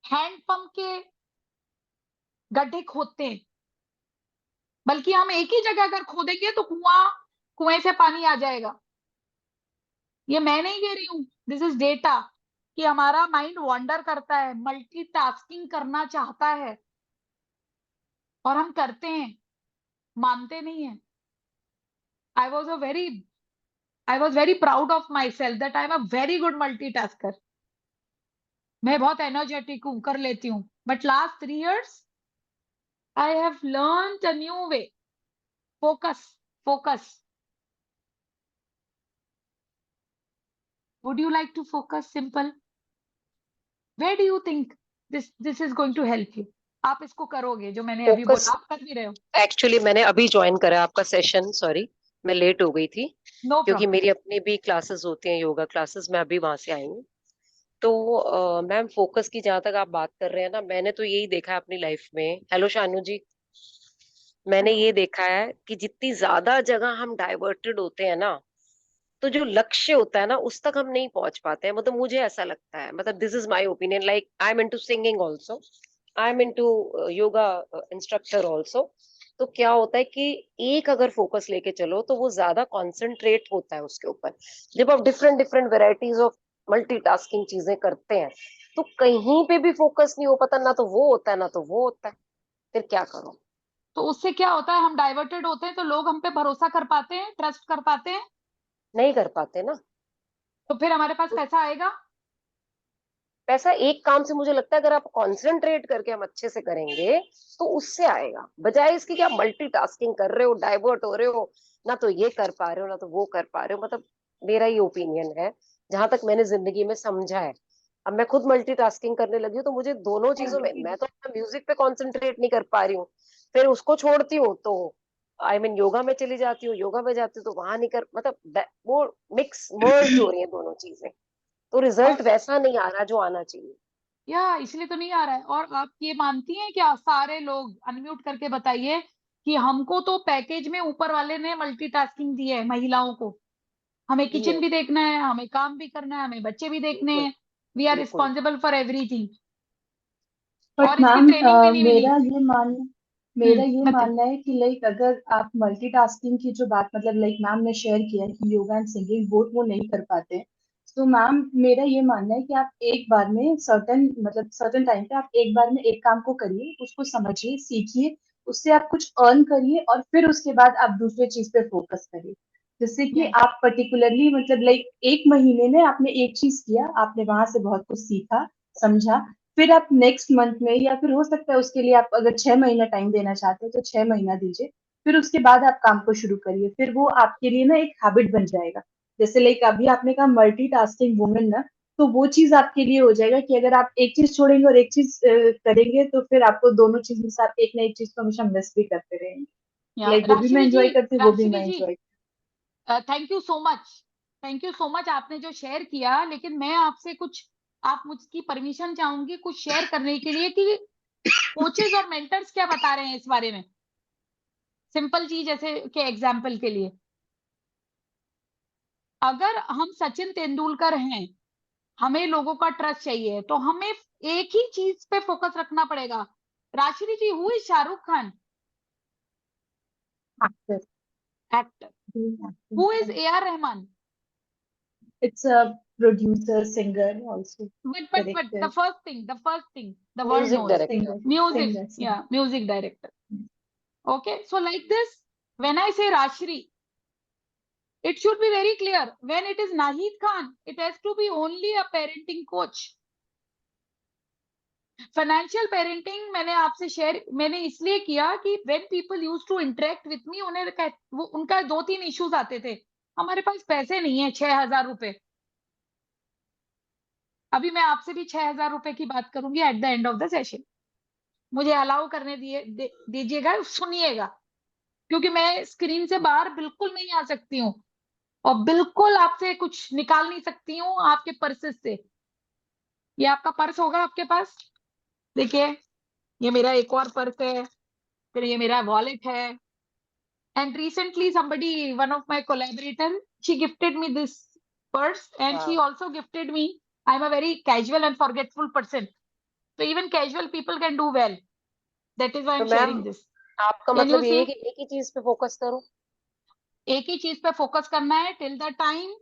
हैंडपंप के गड्ढे खोदते हैं. बल्कि हम एक ही जगह अगर खोदेंगे तो कुएं से पानी आ जाएगा. ये मैं नहीं कह रही हूं, दिस इज डेटा. कि हमारा माइंड वॉन्डर करता है, मल्टीटास्किंग करना चाहता है. और हम करते हैं, मानते नहीं है। I was very proud of myself that I am a very good multitasker. मैं बहुत एनर्जेटिक हूँ, कर लेती हूँ, but last 3 years I have learned a new way. Focus. Would you like to focus? Simple. Where do you think this is going to help you? आप इसको करोगे जो मैंने अभी Focus. बोला, आप कर भी रहे हो। एक्चुअली मैंने अभी ज्वाइन करा आपका सेशन, सॉरी मैं लेट हो गई थी नो क्योंकि प्रॉब्लम। मेरी अपनी भी क्लासेस होती हैं, योगा क्लासेस, मैं अभी वहां से आई हूँ। तो मैम फोकस की जहां तक आप बात कर रहे हैं ना, मैंने तो यही देखा है अपनी लाइफ में। हेलो शानू जी, मैंने ये देखा है कि जितनी ज्यादा जगह हम डाइवर्टेड होते हैं ना, तो जो लक्ष्य होता है ना उस तक हम नहीं पहुंच पाते हैं। मतलब मुझे ऐसा लगता है, मतलब this is my opinion. Like I am into singing also, I am into yoga instructor also. तो क्या होता है कि एक अगर फोकस लेके चलो तो वो ज्यादा कॉन्सेंट्रेट होता है उसके ऊपर। जब आप different different varieties of multitasking चीजें करते हैं तो कहीं पे भी फोकस नहीं हो पाता, ना तो वो होता है ना तो वो होता है। फिर क्या करो? तो उससे क्या होता है, हम डाइवर्टेड होते हैं तो लोग हम पे भरोसा कर पाते हैं, ट्रस्ट कर पाते हैं, नहीं कर पाते ना। तो फिर हमारे पास तो पैसा आएगा। पैसा एक काम से मुझे लगता है अगर आप कॉन्सेंट्रेट करके हम अच्छे से करेंगे तो उससे आएगा, बजाय इसकी कि आप मल्टीटास्किंग कर रहे हो, डाइवर्ट हो रहे हो, ना तो ये कर पा रहे हो ना तो वो कर पा रहे हो। मतलब मेरा ये ओपिनियन है, जहां तक मैंने जिंदगी में समझा है। अब मैं खुद मल्टीटास्किंग करने लगी हूँ तो मुझे दोनों चीजों में, मैं तो अपना म्यूजिक पे कॉन्सेंट्रेट नहीं कर पा रही हूँ, फिर उसको छोड़ती हूँ तो आई मीन योगा में चली जाती हूँ, योगा में जाती हूँ तो वहां नहीं कर, मतलब वो मिक्स मर्ज हो रही है दोनों चीजें, तो और रिजल्ट वैसा नहीं आ रहा जो आना चाहिए। या इसलिए तो नहीं आ रहा है। और आप ये मानती हैं क्या, सारे लोग अनम्यूट करके बताइए कि हमको तो पैकेज में ऊपर वाले ने मल्टीटास्किंग दी है महिलाओं को। हमें दी किचन है, भी देखना है, हमें काम भी करना है, हमें बच्चे भी देखने बिल्कुल हैं। वी आर बिल्कुल। Responsible for everything. बट और इसकी मैम ट्रेनिंग भी नहीं मिली। मेरा ये बताइए। मानना है कि लाइक अगर आप मल्टीटास्किंग की जो बात, मतलब लाइक मैम ने शेयर किया है कि योगा एंड सिंगिंग बोथ वो नहीं कर पाते हैं, तो मैम मेरा ये मानना है कि आप एक बार में सर्टन टाइम पे आप एक बार में एक काम को करिए, उसको समझिए, सीखिए, उससे आप कुछ अर्न करिए और फिर उसके बाद आप दूसरे चीज पे फोकस करिए। जिससे कि यस। आप पर्टिकुलरली मतलब लाइक एक महीने में आपने एक चीज किया, आपने वहां से बहुत कुछ सीखा, समझा, फिर आप नेक्स्ट मंथ में या फिर हो सकता है उसके लिए आप अगर 6 महीना टाइम देना चाहते हो तो 6 महीना दीजिए, फिर उसके बाद आप काम को शुरू करिए, फिर वो आपके लिए ना एक हैबिट बन जाएगा। जैसे लाइक अभी आपने कहा मल्टीटास्किंग वुमेन ना, तो वो चीज आपके लिए हो जाएगा कि अगर आप एक चीज छोड़ेंगे और एक चीज करेंगे तो फिर आपको दोनों चीज में से आप एक ना एक चीज को हमेशा मिस भी करते रहेंगे। या लाइक वो भी मैं एंजॉय करती हूँ, वो भी मैं enjoy. Thank you so much. Thank you so much आपने जो शेयर किया। लेकिन मैं आपसे कुछ, आप मुझकी परमिशन चाहूंगी कुछ शेयर करने के लिए कि कोचेज और मेंटर्स क्या बता रहे हैं इस बारे में। सिंपल चीज जैसे के एग्जाम्पल के लिए, अगर हम सचिन तेंदुलकर हैं, हमें लोगों का ट्रस्ट चाहिए, तो हमें एक ही चीज पे फोकस रखना पड़ेगा। Rashi ji, who is Shahrukh Khan? Actor, actor. Who is AR Rahman? It's a producer, singer also, But director, the world music knows. Director. Singer, Music, singer. yeah, music director. Okay, so like this, when I say Rashri, it should be very clear. When it is Nahid Khan, it has to be only a parenting coach. Financial parenting मैंने आपसे share मैंने इसलिए किया कि when people used to interact with me, वो उनका 2-3 issues आते थे। हमारे पास पैसे नहीं है 6,000 रुपए। अभी मैं आपसे भी 6,000 रुपए की बात करूंगी at the end of the session. मुझे अलाउ करने दीजिएगा, सुनिएगा, क्योंकि मैं स्क्रीन से बाहर बिल्कुल नहीं आ सकती हूँ और बिल्कुल आपसे कुछ निकाल नहीं सकती हूँ आपके पर्सेस से। ये आपका पर्स होगा आपके पास, देखिए ये मेरा एक और पर्स है, फिर ये मेरा वॉलेट है। And recently one of my collaborator, she gifted me this purse and she also gifted me. I'm a very casual and forgetful person. So even casual people can do well. That is why तो I'm ma'am sharing this. आपका Can you मतलब ये है see? कि एक ही चीज पे focus करो? एक ही चीज पे फोकस करना है till the time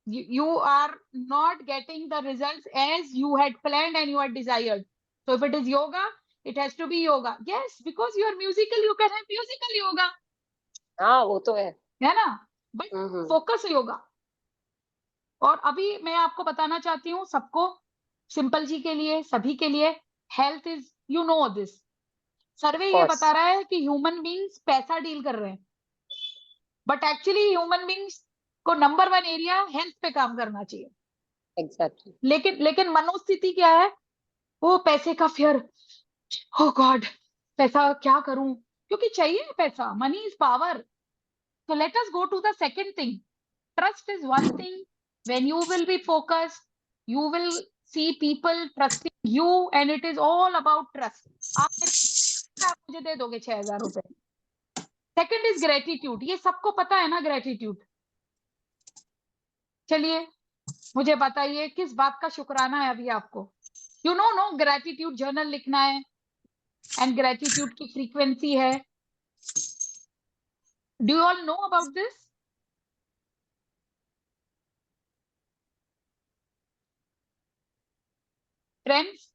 you are not getting the results as you had planned and you had desired. So if it is yoga, It has to be yoga. Yes, because you are musical, you can have musical yoga. हाँ वो तो है। है ना? But hmm. focus yoga. और अभी मैं आपको बताना चाहती हूँ सबको, सिंपल जी के लिए, सभी के लिए, health is, you know this, survey ये course. बता रहा है कि ह्यूमन बींग्स पैसा डील कर रहे हैं, बट एक्चुअली ह्यूमन बींग्स को नंबर 1 एरिया हेल्थ पे काम करना चाहिए। Exactly. लेकिन मनोस्थिति क्या है? वो पैसे का फियर, ओ गॉड पैसा क्या करूं, क्योंकि चाहिए पैसा, money is power. So let us go to the second thing. Trust is one thing. When you will be focused, you will see people trusting you, and it is all about trust. आप मुझे दे दोगे 6,000 रुपए। Second is gratitude, ये सबको पता है ना gratitude. चलिए मुझे बताइए किस बात का शुक्राना है अभी आपको? यू नो ग्रेटिट्यूड जर्नल लिखना है, एंड ग्रेटिट्यूड की फ्रीक्वेंसी है। Do you all know about this? Friends,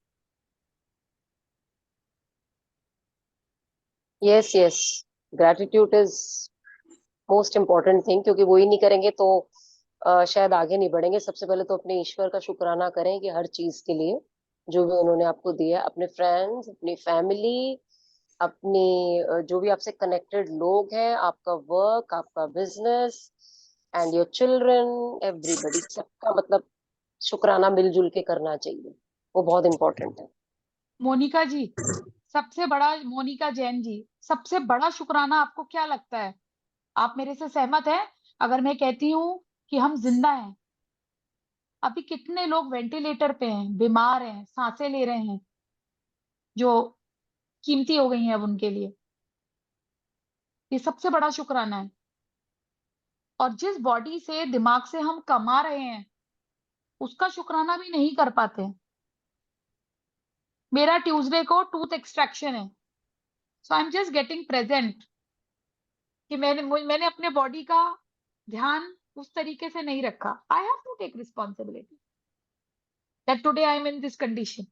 Yes, gratitude is most important thing, क्योंकि वो ही नहीं करेंगे तो शायद आगे नहीं बढ़ेंगे। सबसे पहले तो अपने ईश्वर का शुक्राना करें कि हर चीज के लिए जो भी उन्होंने आपको दिया, अपने फ्रेंड्स, अपनी फैमिली, अपनी जो भी आपसे कनेक्टेड लोग हैं, आपका वर्क, आपका business and your children, everybody, सबका मतलब शुक्राना मिलजुल के करना चाहिए, वो बहुत इंपॉर्टेंट है। मोनिका जी, सबसे बड़ा, मोनिका जैन जी, सबसे बड़ा शुक्राना आपको क्या लगता है? आप मेरे से सहमत हैं अगर मैं कहती हूँ कि हम जिंदा हैं? अभी कितने लोग वेंटिलेटर पे हैं, बीमार हैं, सांसें ले रहे हैं, जो कीमती हो गई हैं अब उनके लिए। ये सबसे बड़ा शुक्राना है। और जिस बॉडी से, दिमाग से हम कमा रहे हैं, उसका शुक्राना भी नहीं कर पाते हैं। मेरा ट्यूसडे को टूथ एक्सट्रैक्शन है, so I am just getting present कि मैंने अपने बॉडी का ध्यान उस तरीके से नहीं रखा। I have to take responsibility that today I am in this condition,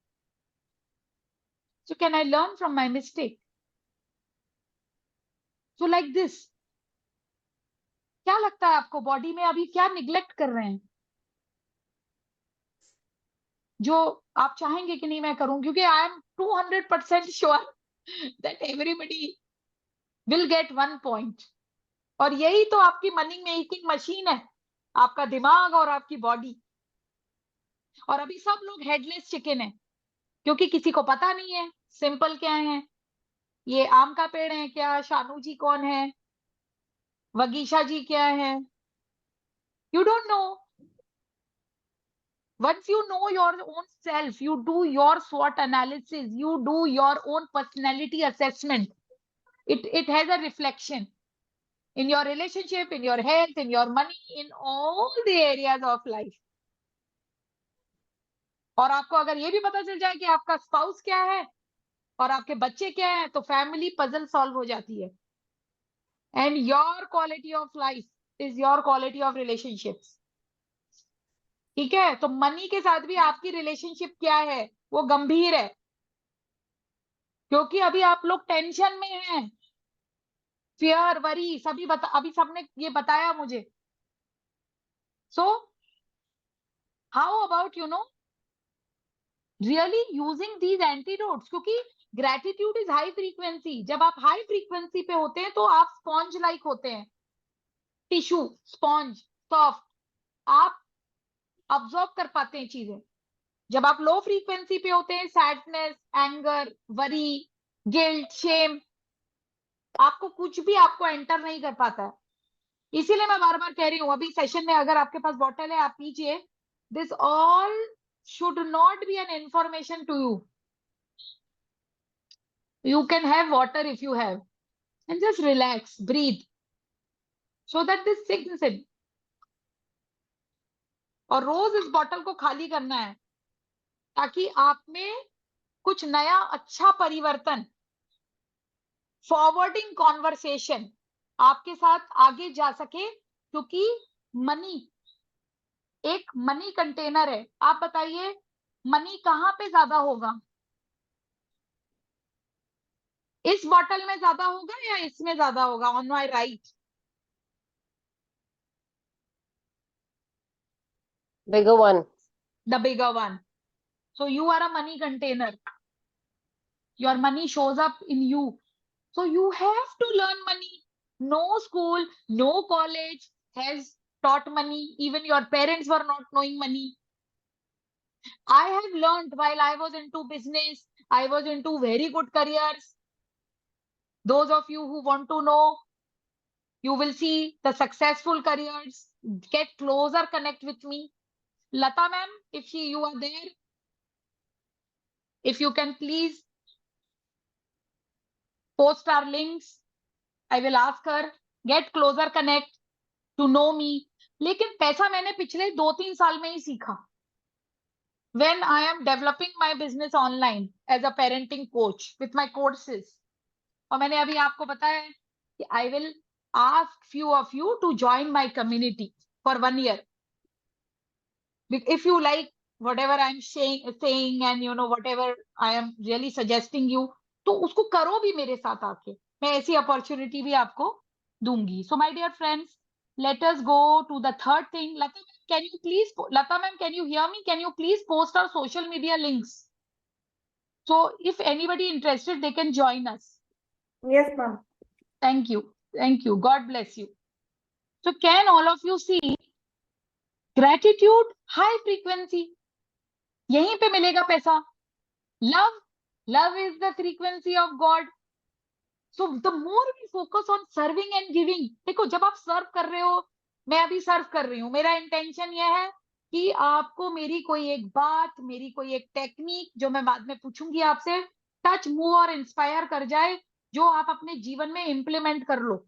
so can I learn from my mistake? So like this, क्या लगता है आपको बॉडी में अभी क्या निग्लेक्ट कर रहे हैं जो आप चाहेंगे कि नहीं मैं करूं? क्योंकि I am 200% sure that everybody will get 1 point. और यही तो आपकी मनी मेकिंग मशीन है, आपका दिमाग और आपकी बॉडी। और अभी सब लोग हेडलेस चिकन है, क्योंकि किसी को पता नहीं है सिंपल क्या है, ये आम का पेड़ है क्या, शानू जी कौन है, वगीशा जी क्या है, you don't know. Once you know your own self, you do your SWOT analysis, you do your own personality assessment. It has a reflection in your relationship, in your health, in your money, in all the areas of life. और आपको अगर ये भी पता चल जाए कि आपका स्पाउस क्या है और आपके बच्चे क्या है, तो फैमिली पजल सॉल्व हो जाती है। And your quality of life is your quality of relationships. ठीक है, तो मनी के साथ भी आपकी रिलेशनशिप क्या है, वो गंभीर है, क्योंकि अभी आप लोग टेंशन में हैं, फियर, वरी, सभी अभी सबने ये बताया मुझे। So how about really using these antidotes, क्योंकि ग्रेटिट्यूड इज हाई फ्रीक्वेंसी। जब आप हाई फ्रीक्वेंसी पे होते हैं तो आप स्पॉन्ज लाइक होते हैं, टिश्यू, स्पॉन्ज, सॉफ्ट, आप अब्सॉर्ब कर पाते हैं चीजें। जब आप लो फ्रीक्वेंसी पे होते हैं, sadness, anger, worry, guilt, shame, आपको कुछ भी आपको एंटर नहीं कर पाता है। इसीलिए मैं बार बार कह रही हूँ, अभी सेशन में अगर आपके पास बॉटल है आप पीजिए। This all should not be an information to you. You can have water if you have, and just relax, breathe, so that this sinks in. और रोज इस बॉटल को खाली करना है, ताकि आप में कुछ नया अच्छा परिवर्तन, फॉरवर्डिंग कॉन्वर्सेशन आपके साथ आगे जा सके। क्योंकि मनी एक मनी कंटेनर है। आप बताइए मनी कहाँ पे ज्यादा होगा? इस बॉटल में ज्यादा होगा या इसमें ज्यादा होगा? On my right, Bigger one. the bigger one. So you are a money container. Your money shows up in you. So you have to learn money. No school, no college has taught money. Even your parents were not knowing money. I have learned while I was into business. I was into very good careers. Those of you who want to know, you will see the successful careers. Get closer, connect with me. Lata ma'am, if you are there, if you can please post our links, I will ask her, get closer, connect to know me. लेकिन पैसा मैंने पिछले 2-3 साल में ही सीखा. When I am developing my business online as a parenting coach with my courses, और मैंने अभी आपको बताया है कि I will ask few of you to join my community for 1 year. If you like whatever I am saying and you know whatever I am really suggesting you, तो उसको करो भी मेरे साथ आके. मैं ऐसी अपॉर्चुनिटी भी आपको दूंगी. So my dear friends, let us go to the third thing. Lata ma'am, can you hear me? Can you please post our social media links? So if anybody interested, they can join us. Yes, ma'am. Thank you. Thank you. God bless you. So can all of you see gratitude, high frequency? यहीं पे मिलेगा पैसा. Love is the frequency of God. So the more we focus on serving and giving, देखो जब आप सर्व कर रहे हो, मैं अभी सर्व कर रही हूँ, मेरा इंटेंशन यह है कि आपको मेरी कोई एक बात, मेरी कोई एक टेक्निक जो मैं बाद में पूछूंगी आपसे, टच, मूव और इंस्पायर कर जाए, जो आप अपने जीवन में इंप्लीमेंट कर लो,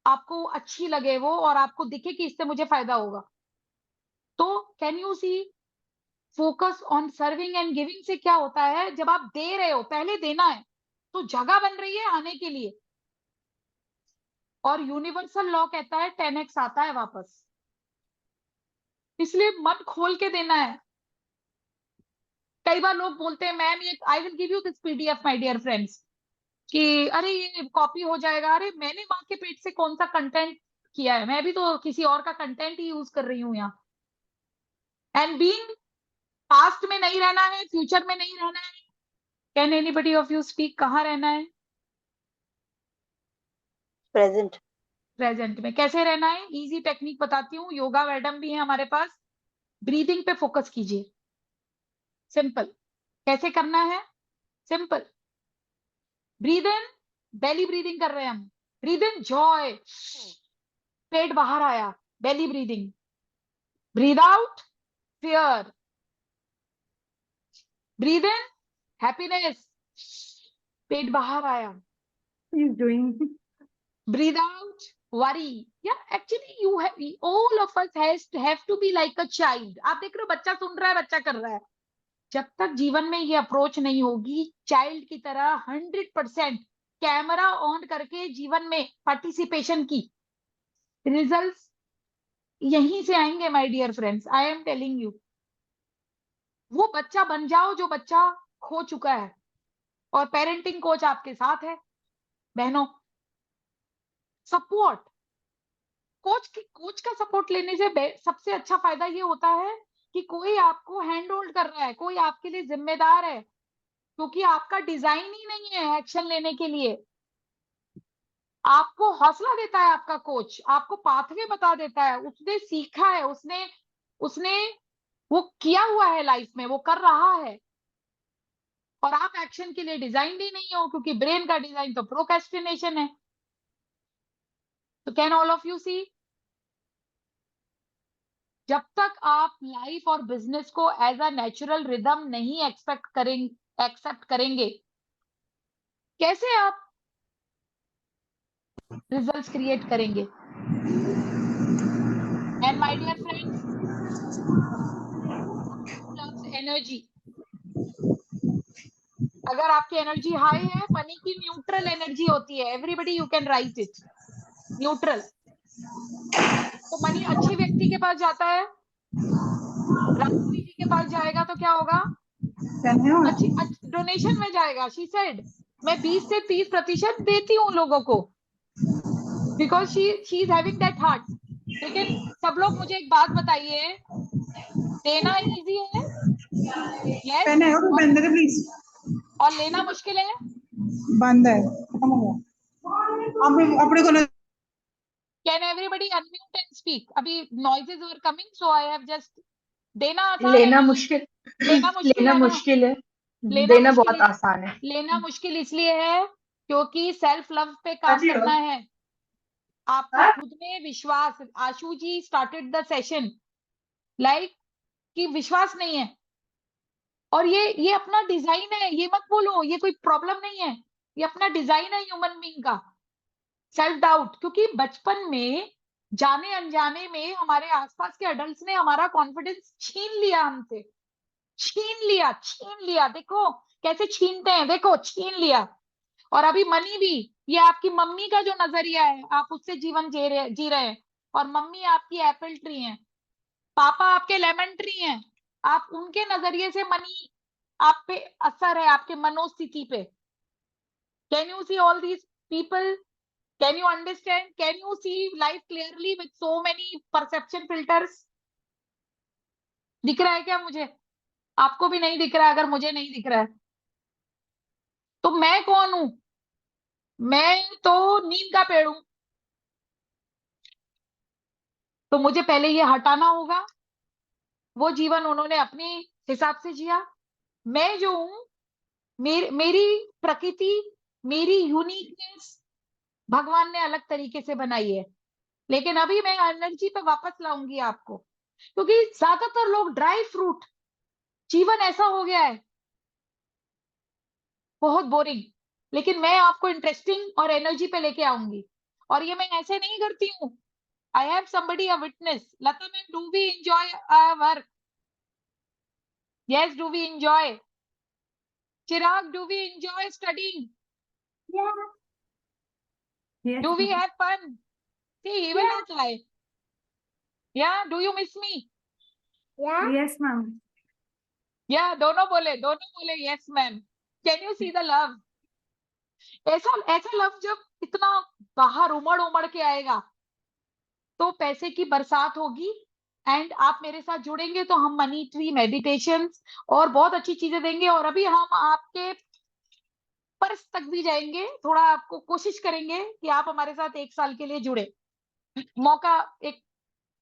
आपको अच्छी लगे वो और आपको दिखे कि इससे मुझे फायदा होगा. तो can you see, focus on serving and giving से क्या होता है, जब आप दे रहे हो, पहले देना है तो जगह बन रही है आने के लिए. और यूनिवर्सल लॉ कहता है 10x आता है वापस. इसलिए मन खोल के देना है. कई बार लोग बोलते हैं मैम ये, I will give you this PDF my dear friends, कि अरे ये कॉपी हो जाएगा. अरे मैंने माँ के पेट से कौन सा कंटेंट किया है? मैं भी तो किसी और का कंटेंट ही यूज कर रही हूँ यहाँ. एंड बीइंग पास्ट में नहीं रहना है, फ्यूचर में नहीं रहना है. Can anybody of you speak, कहाँ रहना है? Present. प्रेजेंट में. कैसे रहना है? इजी टेक्निक बताती हूँ, योगा मैडम भी है हमारे पास. ब्रीदिंग पे फोकस कीजिए. सिंपल. कैसे करना है? Simple. Breathe in, belly breathing कर रहे हैं हम. ब्रीद इन जॉय, पेट बाहर आया, belly breathing. Breathe out fear. Breathe in happiness, पेट बाहर आया. He's doing. Breathe out worry. Yeah, actually you have, all of us have to be like a child. आप देख रहे हो बच्चा सुन रहा है, बच्चा कर रहा है. जब तक जीवन में ये अप्रोच नहीं होगी चाइल्ड की तरह 100% कैमरा ऑन करके जीवन में पार्टिसिपेशन की, रिजल्ट्स यहीं से आएंगे my dear friends. I am telling you. वो बच्चा बन जाओ जो बच्चा खो चुका है. और पेरेंटिंग कोच आपके साथ है बहनों. सपोर्ट, कोच का सपोर्ट लेने से सबसे अच्छा फायदा ये होता है कि कोई आपको हैंड होल्ड कर रहा है, कोई आपके लिए जिम्मेदार है, क्योंकि आपका डिजाइन ही नहीं है एक्शन लेने के लिए. आपको हौसला देता है आपका कोच, आपको पाथवे बता देता है, उसने सीखा है, उसने वो किया हुआ है लाइफ में, वो कर रहा है. और आप एक्शन के लिए डिजाइन ही नहीं हो, क्योंकि ब्रेन का डिजाइन तो प्रोक्रेस्टिनेशन है. तो can all of you see, जब तक आप लाइफ और बिजनेस को एज अ नेचुरल रिदम नहीं एक्सेप्ट करेंगे, कैसे आप रिजल्ट्स क्रिएट करेंगे? And my dear friends, energy, अगर आपकी एनर्जी हाई है, मनी की न्यूट्रल एनर्जी होती है. Everybody you can write it, neutral. तो मनी अच्छे व्यक्ति के पास जाता है, राष्ट्रपति जी के पास जाएगा तो क्या होगा? अच्छी डोनेशन में जाएगा. शी सेड मैं 20 से 30% देती हूँ लोगों को, because she is having that heart. लेकिन सब लोग मुझे एक बात बताइए, देना इजी है, यस, पेन है और बंद है प्लीज, और लेना मुश्किल है। बंद है, खत्म हो गया। अब अपने को can everybody unmute and speak? अभी noises were coming, so I have just, देना आसान है लेना ना? मुश्किल, लेना मुश्किल लेना है ना? मुश्किल है, लेना देना मुश्किल बहुत आसान है। लेना मुश्किल इसलिए है क्योंकि सेल्फ लव पे काम करना है, आपको खुद में विश्वास। आशु जी स्टार्टेड द सेशन लाइक कि विश्वास नहीं है, और ये अपना डिजाइन है, ये मत बोलो ये कोई प्रॉब्लम नहीं है, ये अपना डिजाइन है ह्यूमन बीइंग का। सेल्फ डाउट, क्योंकि बचपन में जाने अनजाने में हमारे आसपास के एडल्ट्स ने हमारा कॉन्फिडेंस छीन लिया हमसे, छीन लिया। देखो कैसे छीनते हैं, देखो छीन लिया। और अभी मनी भी, ये आपकी मम्मी का जो नजरिया है, आप उससे जीवन जी रहे हैं, और मम्मी आपकी एप्पल ट्री है, पापा आपके लेमन ट्री हैं, आप उनके नजरिए से मनी आप पे असर है, आपके मनोस्थिति पे। Can you see all these people? Can you understand? Can you see life clearly with so many perception filters? दिख रहा है क्या मुझे? आपको भी नहीं दिख रहा है? अगर मुझे नहीं दिख रहा है तो मैं कौन हूं? मैं तो नीम का पेड़ हूं। तो मुझे पहले ये हटाना होगा। वो जीवन उन्होंने अपने हिसाब से जिया, मैं जो हूं, मेरी प्रकृति, मेरी यूनिकनेस भगवान ने अलग तरीके से बनाई है। लेकिन अभी मैं एनर्जी पे वापस लाऊंगी आपको, क्योंकि ज्यादातर लोग ड्राई फ्रूट, जीवन ऐसा हो गया है बहुत बोरिंग। लेकिन मैं आपको इंटरेस्टिंग और एनर्जी पे लेके आऊंगी, और ये मैं ऐसे नहीं करती हूँ। I have somebody a witness. Lata ma'am, do we enjoy our work? Yes, do we enjoy? Chirag, do we enjoy studying? Yes, do we ma'am. Have fun? See even I try. Yeah, do you miss me? Yes, ma'am. Yeah, दोनों बोले yes ma'am. Can you see the love? ऐसा ऐसा love जब इतना बाहर उमड़ उमड़ के आएगा तो पैसे की बरसात होगी, एंड आप मेरे साथ जुड़ेंगे तो हम मनी ट्री मेडिटेशन और बहुत अच्छी चीजें देंगे। और अभी हम आपके पर्स तक भी जाएंगे, थोड़ा आपको कोशिश करेंगे कि आप हमारे साथ 1 साल के लिए जुड़े। मौका एक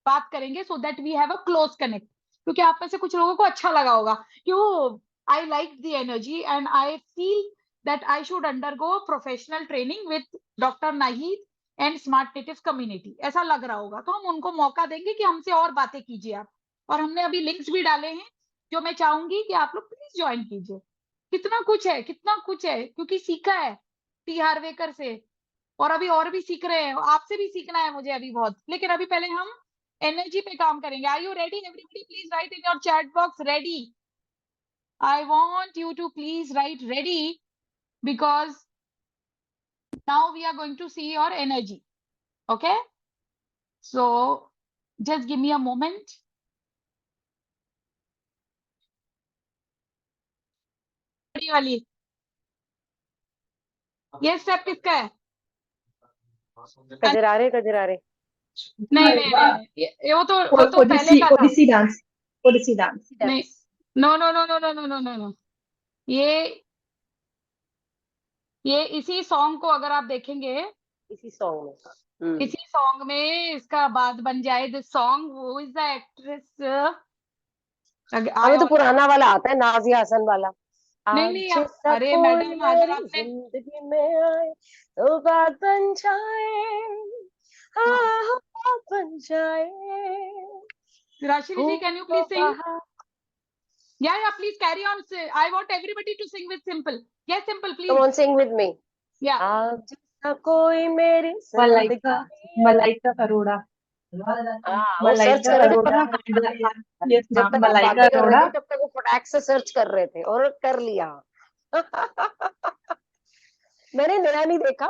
बात करेंगे so that we have a close connect, क्योंकि आप में से कुछ लोगों को अच्छा लगा होगा क्यों, I like the energy and I feel that I should undergo professional training with doctor Nahid and smart native community. ऐसा लग रहा होगा तो हम उनको मौका देंगे कि हमसे और बातें कीजिए आप। और हमने अभी लिंक्स भी डाले हैं जो मैं चाहूंगी कि आप लोग प्लीज ज्वाइन कीजिए। कितना कुछ है, कितना कुछ है, क्योंकि सीखा है टी हार्वेकर से, और अभी और भी सीख रहे हैं, आपसे भी सीखना है मुझे अभी बहुत। लेकिन अभी पहले हम एनर्जी पे काम करेंगे। Are you ready? Everybody please write in your chat box ready. I want you to please write ready, because now we are going to see your energy. Okay, so just give me a moment. बड़ी वाली ये step किसका है? कजरा रहे नहीं नहीं नहीं, वो तो पहले का था। Odissi dance, Odissi dance. नहीं, no no no no no no no no no, ये इसी सॉन्ग को अगर आप देखेंगे, इसी सॉन्ग में। इसी सॉन्ग में इसका बात बन जाए। दिस सॉन्ग, वो इज द एक्ट्रेस। हमें तो पुराना वाला आता है, नाजिया हसन वाला। नहीं आज नहीं, जिसका अरे कोई मैडम अगर मेरी आपने, जिंदगी में आए तो बात बन जाए, हाँ बात बन जाए। Rashini ji, can you please sing? या please carry on. I want everybody to sing with simple. Yes simple come please. On sing with me. या आज जिसका कोई मेरी मलाइका, जिंदगी में, मलाइका अरोड़ा, वो सर्च कर रहे थे अरोड़ा। ना, यस जब मैम, तक आप मलाइका बातें कर रहे अरोड़ा। थे तब तक वो फटाक से सर्च कर रहे थे और कर लिया। मैंने नया नहीं देखा,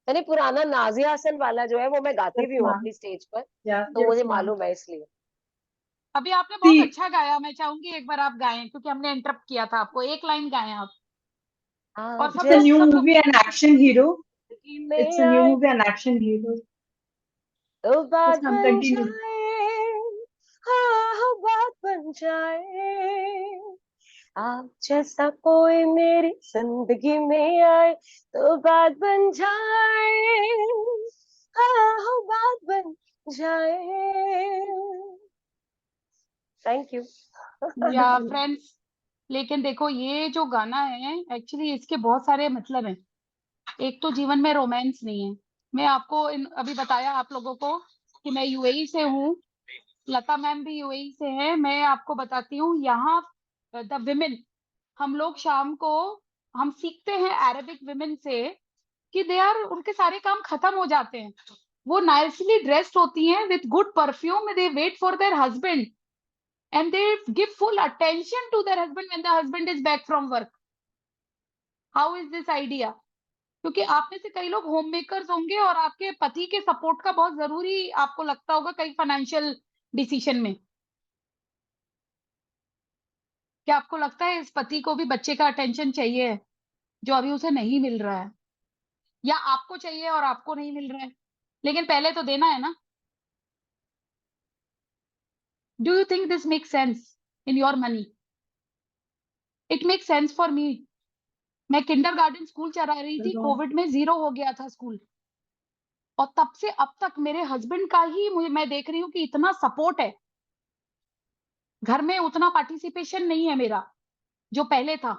मैंने पुराना नाजिया हसन वाला जो है वो मैं गाती यस भी हूँ मैम, अपनी स्टेज पर, या तो मुझे यस मैम। मालूम है इसलिए। अभी आपने बहुत अच्छा गाया, मैं चाहूंगी एक बार आप गाएं, क्योंकि हमने इंटरप्ट किया था आपको। एक लाइन गाएं आप। और सब It's a लोग new सब लोग movie and action hero. जिंदगी It's में a new आए movie and action hero. तो बात Yes, ma'am, बन continue. जाए, हाँ बात बन जाए, आप जैसा कोई मेरी जिंदगी में आए तो बात बन जाए, हाँ बात बन जाए। Thank you. या फ्रेंड्स, लेकिन देखो ये जो गाना है एक्चुअली इसके बहुत सारे मतलब हैं। एक तो जीवन में रोमांस नहीं है। मैं आपको अभी बताया आप लोगों को कि मैं यूएई से हूँ, लता मैम भी यूएई से हैं। मैं आपको बताती हूँ यहाँ द विमेन, हम लोग शाम को हम सीखते हैं अरेबिक विमेन से कि दे आर, उनके सारे काम खत्म हो जाते हैं, वो नाइसली ड्रेस्ड होती हैं with good perfume, they wait for their husband and they give full attention to their husband when the husband is back from work. How is this idea? क्योंकि आप में से कई लोग होम मेकर्स होंगे और आपके पति के सपोर्ट का बहुत जरूरी आपको लगता होगा कई फाइनेंशियल डिसीजन में। क्या आपको लगता है इस पति को भी बच्चे का अटेंशन चाहिए जो अभी उसे नहीं मिल रहा है, या आपको चाहिए और आपको नहीं मिल रहा है? लेकिन पहले तो देना है ना। Do you think this make sense in your money? It make sense for me. मैं किंडरगार्टन स्कूल चला रही थी, कोविड में 0 हो गया था स्कूल, और तब से अब तक मेरे हस्बैंड का ही मैं देख रही हूँ कि इतना सपोर्ट है घर में, उतना पार्टिसिपेशन नहीं है मेरा जो पहले था।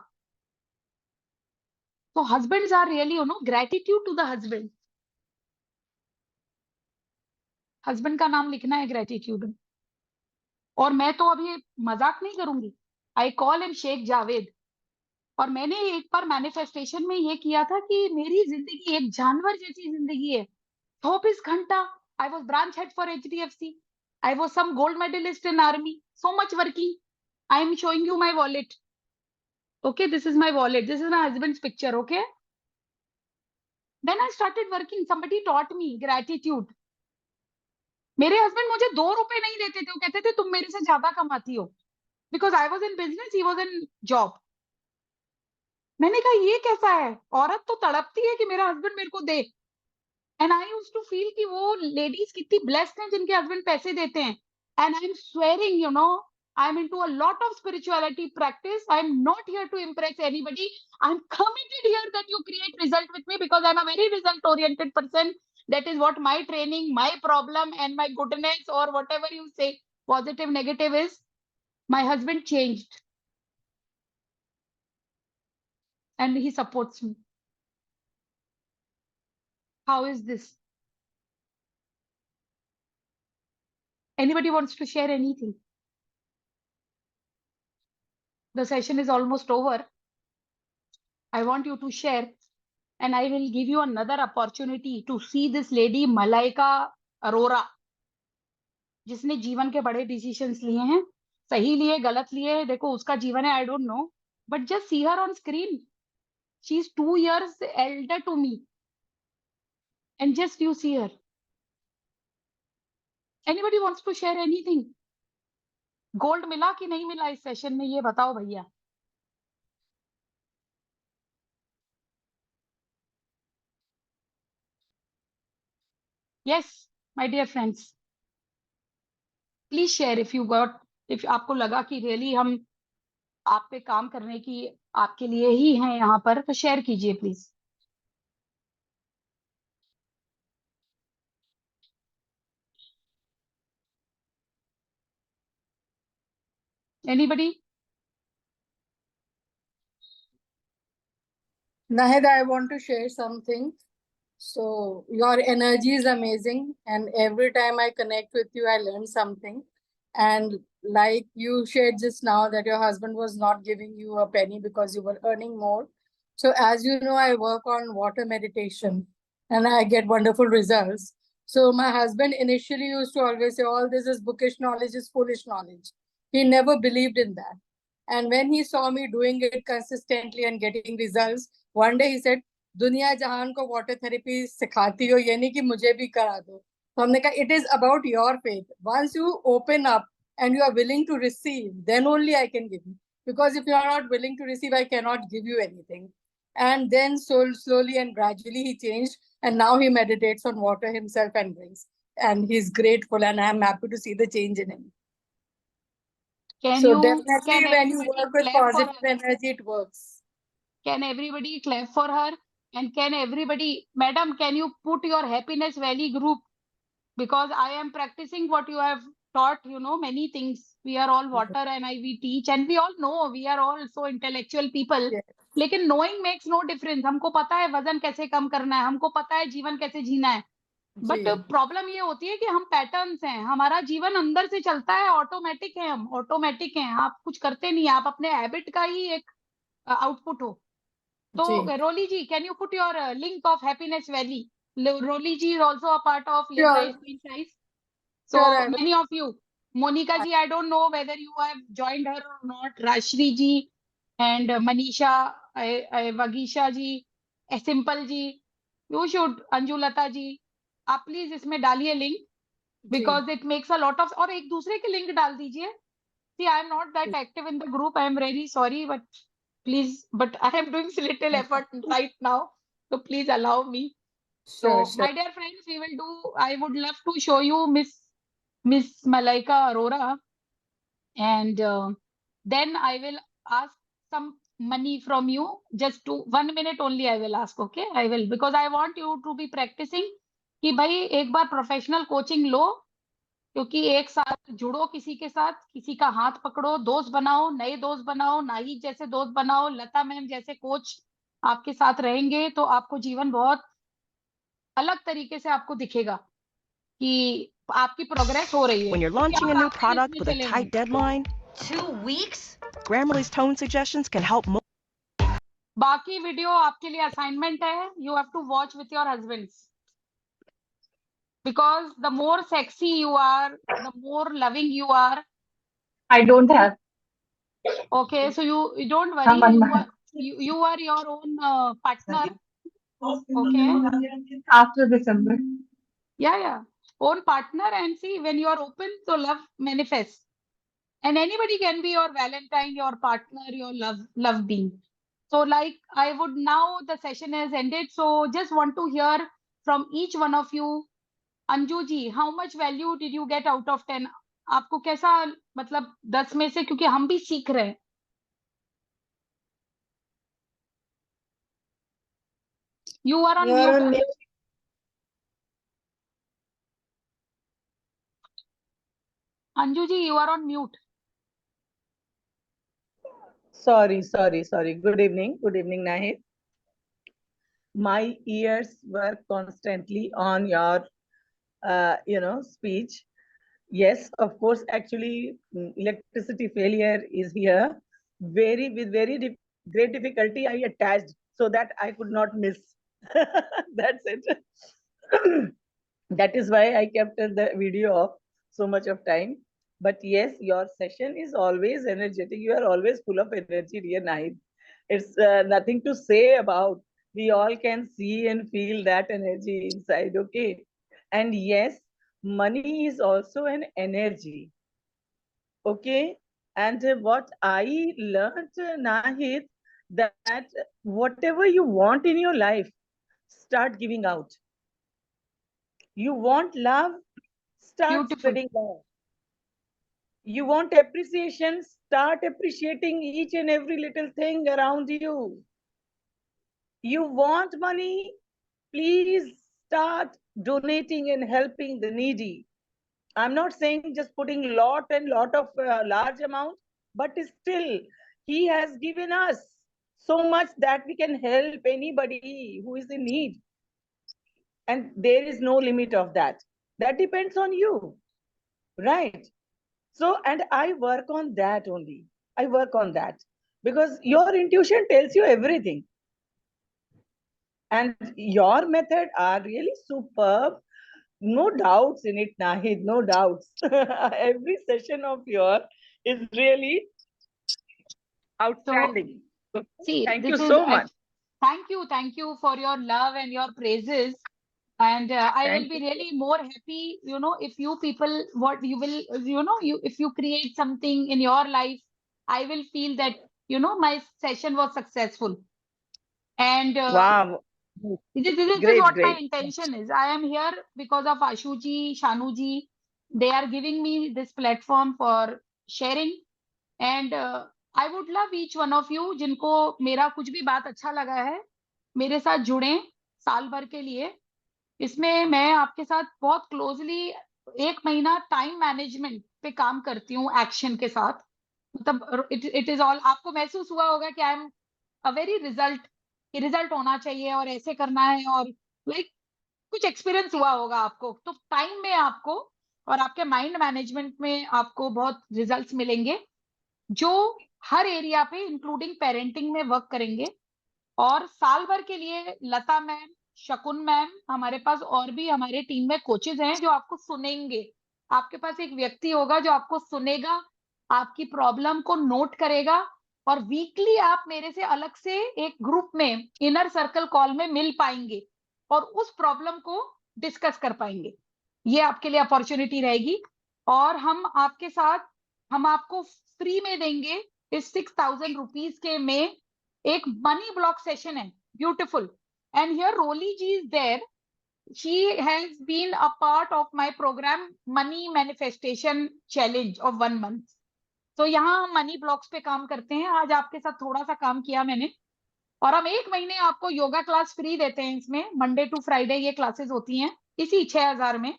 तो husbands are really gratitude to the husband. Husband का नाम लिखना है ग्रेटिट्यूड। और मैं तो अभी मजाक नहीं करूंगी, I call him Sheikh Javed. और मैंने एक बार मैनिफेस्टेशन में ये किया था कि मेरी जिंदगी एक जानवर जैसी जिंदगी है, 24 घंटा। I was branch head for HDFC, I was some gold medalist in army, so much working. I am showing you my wallet. Okay, this is my wallet. This is my husband's picture. Okay. Then I started working. Somebody taught me gratitude. मेरे husband मुझे 2 रुपए नहीं देते थे, वो कहते थे तुम मेरे से ज्यादा कमाती हो, because I was in business, he was in job. मैंने कहा ये कैसा है, औरत तो तड़पती है कि मेरा हस्बैंड मेरे को दे। And I used to feel कि वो लेडीज कितनी ब्लेस्ड हैं जिनके हस्बैंड पैसे देते हैं। And I am swearing, I'm into a lot of spirituality practice. I'm not here to impress anybody. I'm committed here that you create result with me because I'm a very result oriented person. That is what my training, my problem, and my goodness, or whatever you say, positive, negative, is. My husband changed and he supports me. How is this? Anybody wants to share anything? The session is almost over. I want you to share, and I will give you another opportunity to see this lady Malaika Arora, जिसने जीवन के बड़े decisions लिए हैं, सही लिए गलत लिए, देखो उसका जीवन है, I don't know, but just see her on screen. She is 2 years elder to me, and just you see her. Anybody wants to share anything? Gold मिला कि नहीं मिला इस सेशन में, ये बताओ भैया. Yes, my dear friends, please share if you got, if आपको लगा कि रियली हम आप पे काम करने की आपके लिए ही हैं यहाँ पर, तो शेयर कीजिए please. Anybody? Nahid, I want to share something. So your energy is amazing, and every time I connect with you, I learn something. And like you shared just now that your husband was not giving you a penny because you were earning more. So as you know, I work on water meditation and I get wonderful results. So my husband initially used to always say, all this is bookish knowledge, is foolish knowledge. He never believed in that. And when he saw me doing it consistently and getting results, one day he said, दुनिया जहान को water therapy सिखाती हो, ये नहीं कि मुझे भी करा दो. तो हमने कहा it is about your faith. Once you open up and you are willing to receive, then only I can give you. Because if you are not willing to receive, I cannot give you anything. And then slowly and gradually he changed. And now he meditates on water himself and drinks. And he's grateful, and I'm happy to see the change in him. Can So you, definitely can when you everybody work with clap for positive her? energy, it works. Can everybody clap for her? And can everybody, madam, can you put your Happiness Valley group? Because I am practicing what you have taught, many things. We are all water and we teach, and we all know we are all so intellectual people. Yes. लेकिन knowing makes no difference. हमको पता है वजन कैसे कम करना है, हमको पता है जीवन कैसे जीना है. But ji. प्रॉब्लम ये होती है कि हम पैटर्न्स हैं, हमारा जीवन अंदर से चलता है, ऑटोमेटिक है, हम ऑटोमेटिक हैं, आप कुछ करते नहीं, आप अपने हैबिट का ही एक आउटपुट हो. तो जी. Roli ji, can you put your link of Happiness Valley? Roli ji is also a part of Live Sure. Life Queen Size. So Sure, I will. many of you, Monica ji, I don't know whether you have joined her or not. Rashri ji and Manisha, Vagisha ji, Simple ji, you should. Anjulata ji, आप please इसमें डालिए link, because it makes a lot of, और एक दूसरे के link डाल दीजिए. See, I am not that active in the group. I am really sorry, but please, but I am doing little effort right now. So please allow me. Sure, So, sure. my dear friends, we will do, I would love to show you Miss Malaika Arora. And then I will ask some money from you. Just 1 minute only I will ask, okay? I will, because I want you to be practicing कि भाई एक बार professional coaching लो, क्योंकि एक साथ जुड़ो किसी के साथ, किसी का हाथ पकड़ो, दोस्त बनाओ, नए दोस्त बनाओ, नाहिद जैसे दोस्त बनाओ, लता मैम जैसे कोच आपके साथ रहेंगे, तो आपको जीवन बहुत अलग तरीके से आपको दिखेगा कि आपकी प्रोग्रेस हो रही है. When you're launching a new product with a tight deadline, 2 weeks? Grammarly's tone suggestions can help more. बाकी वीडियो आपके लिए असाइनमेंट है. You have to watch with your husbands. Because the more sexy you are, the more loving you are. I don't have. Okay, so you don't worry. You are your own partner. Okay. After December. Yeah. Own partner, and see, when you are open, so love manifests. And anybody can be your Valentine, your partner, your love being. So like I would now, the session has ended. So just want to hear from each one of you. Anju ji, how much value did you get out of 10? आपको कैसा, मतलब 10 में से, क्योंकि हम भी सीख रहे हैं. You are on mute. Anju ji, you are on mute. Sorry. Good evening, Nahid. My ears were constantly on your, speech. Yes, of course, actually, electricity failure is here. With very great difficulty, I attached so that I could not miss. That's it. That is why I kept the video off so much of time. But yes, your session is always energetic. You are always full of energy, dear Nahid. It's nothing to say about. We all can see and feel that energy inside, okay? And yes, money is also an energy, okay? And what I learned, Nahid, that whatever you want in your life, start giving out. You want love, start spreading love. You want appreciation, start appreciating each and every little thing around you. You want money, please start donating and helping the needy. I'm not saying just putting lot of large amount, but still, he has given us so much that we can help anybody who is in need. And there is no limit of that. That depends on you, right? So, and I work on that only. I work on that because your intuition tells you everything. And your method are really superb. No doubts in it, Nahid, no doubts. Every session of yours is really outstanding. So, see, thank you so much. Thank you for your love and your praises. And I will be really more happy, if you people, if you create something in your life, I will feel that, my session was successful. And Wow. this is Great, what my great. intention is. I am here because of Ashuji, Shanuji. They are giving me this platform for sharing. And I would love each one of you जिनको मेरा कुछ भी बात अच्छा लगा है, मेरे साथ जुड़ें साल भर के लिए. इसमें मैं आपके साथ बहुत क्लोजली 1 महीना टाइम मैनेजमेंट पे काम करती हूँ एक्शन के साथ. मतलब इट इज ऑल, आपको महसूस हुआ होगा कि I am a very result होना चाहिए और ऐसे करना है, और लाइक कुछ एक्सपीरियंस हुआ होगा आपको. तो टाइम में आपको और आपके माइंड मैनेजमेंट में आपको बहुत रिजल्ट्स मिलेंगे जो हर एरिया पे इंक्लूडिंग पेरेंटिंग में वर्क करेंगे. और साल भर के लिए लता मैम, शकुन मैम, हमारे पास और भी हमारे टीम में कोचेज हैं जो आपको सुनेंगे. आपके पास एक व्यक्ति होगा जो आपको सुनेगा, आपकी प्रॉब्लम को नोट करेगा, और वीकली आप मेरे से अलग से एक ग्रुप में इनर सर्कल कॉल में मिल पाएंगे और उस प्रॉब्लम को डिस्कस कर पाएंगे. ये आपके लिए अपॉर्चुनिटी रहेगी. और हम आपको फ्री में देंगे इस 6,000 रुपीज के में एक मनी ब्लॉक सेशन है, beautiful. And here Roli ji is there. She has been a part of my program money manifestation challenge of 1 month. तो यहाँ हम मनी ब्लॉक्स पे काम करते हैं. आज आपके साथ थोड़ा सा काम किया मैंने. और हम 1 महीने आपको योगा क्लास फ्री देते हैं. इसमें मंडे टू फ्राइडे ये क्लासेस होती हैं इसी 6,000 में.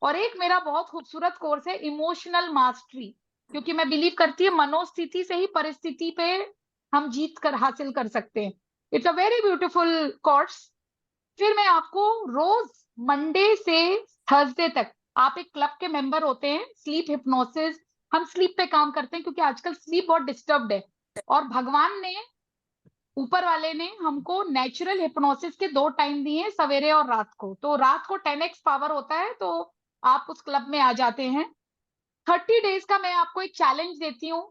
और एक मेरा बहुत खूबसूरत कोर्स है इमोशनल मास्टरी, क्योंकि मैं बिलीव करती हूँ मनोस्थिति से ही परिस्थिति पे हम जीत कर हासिल कर सकते हैं. It's a very beautiful course. फिर मैं आपको रोज मंडे से थर्सडे तक, आप एक क्लब के मेंबर होते हैं, स्लीप हिप्नोसिस, हम स्लीप पे काम करते हैं क्योंकि आजकल स्लीप बहुत डिस्टर्ब्ड है. और भगवान ने, ऊपर वाले ने हमको नेचुरल हिप्नोसिस के 2 टाइम दिए हैं, सवेरे और रात को. तो रात को 10x पावर होता है, तो आप उस क्लब में आ जाते हैं. 30 डेज का मैं आपको एक चैलेंज देती हूँ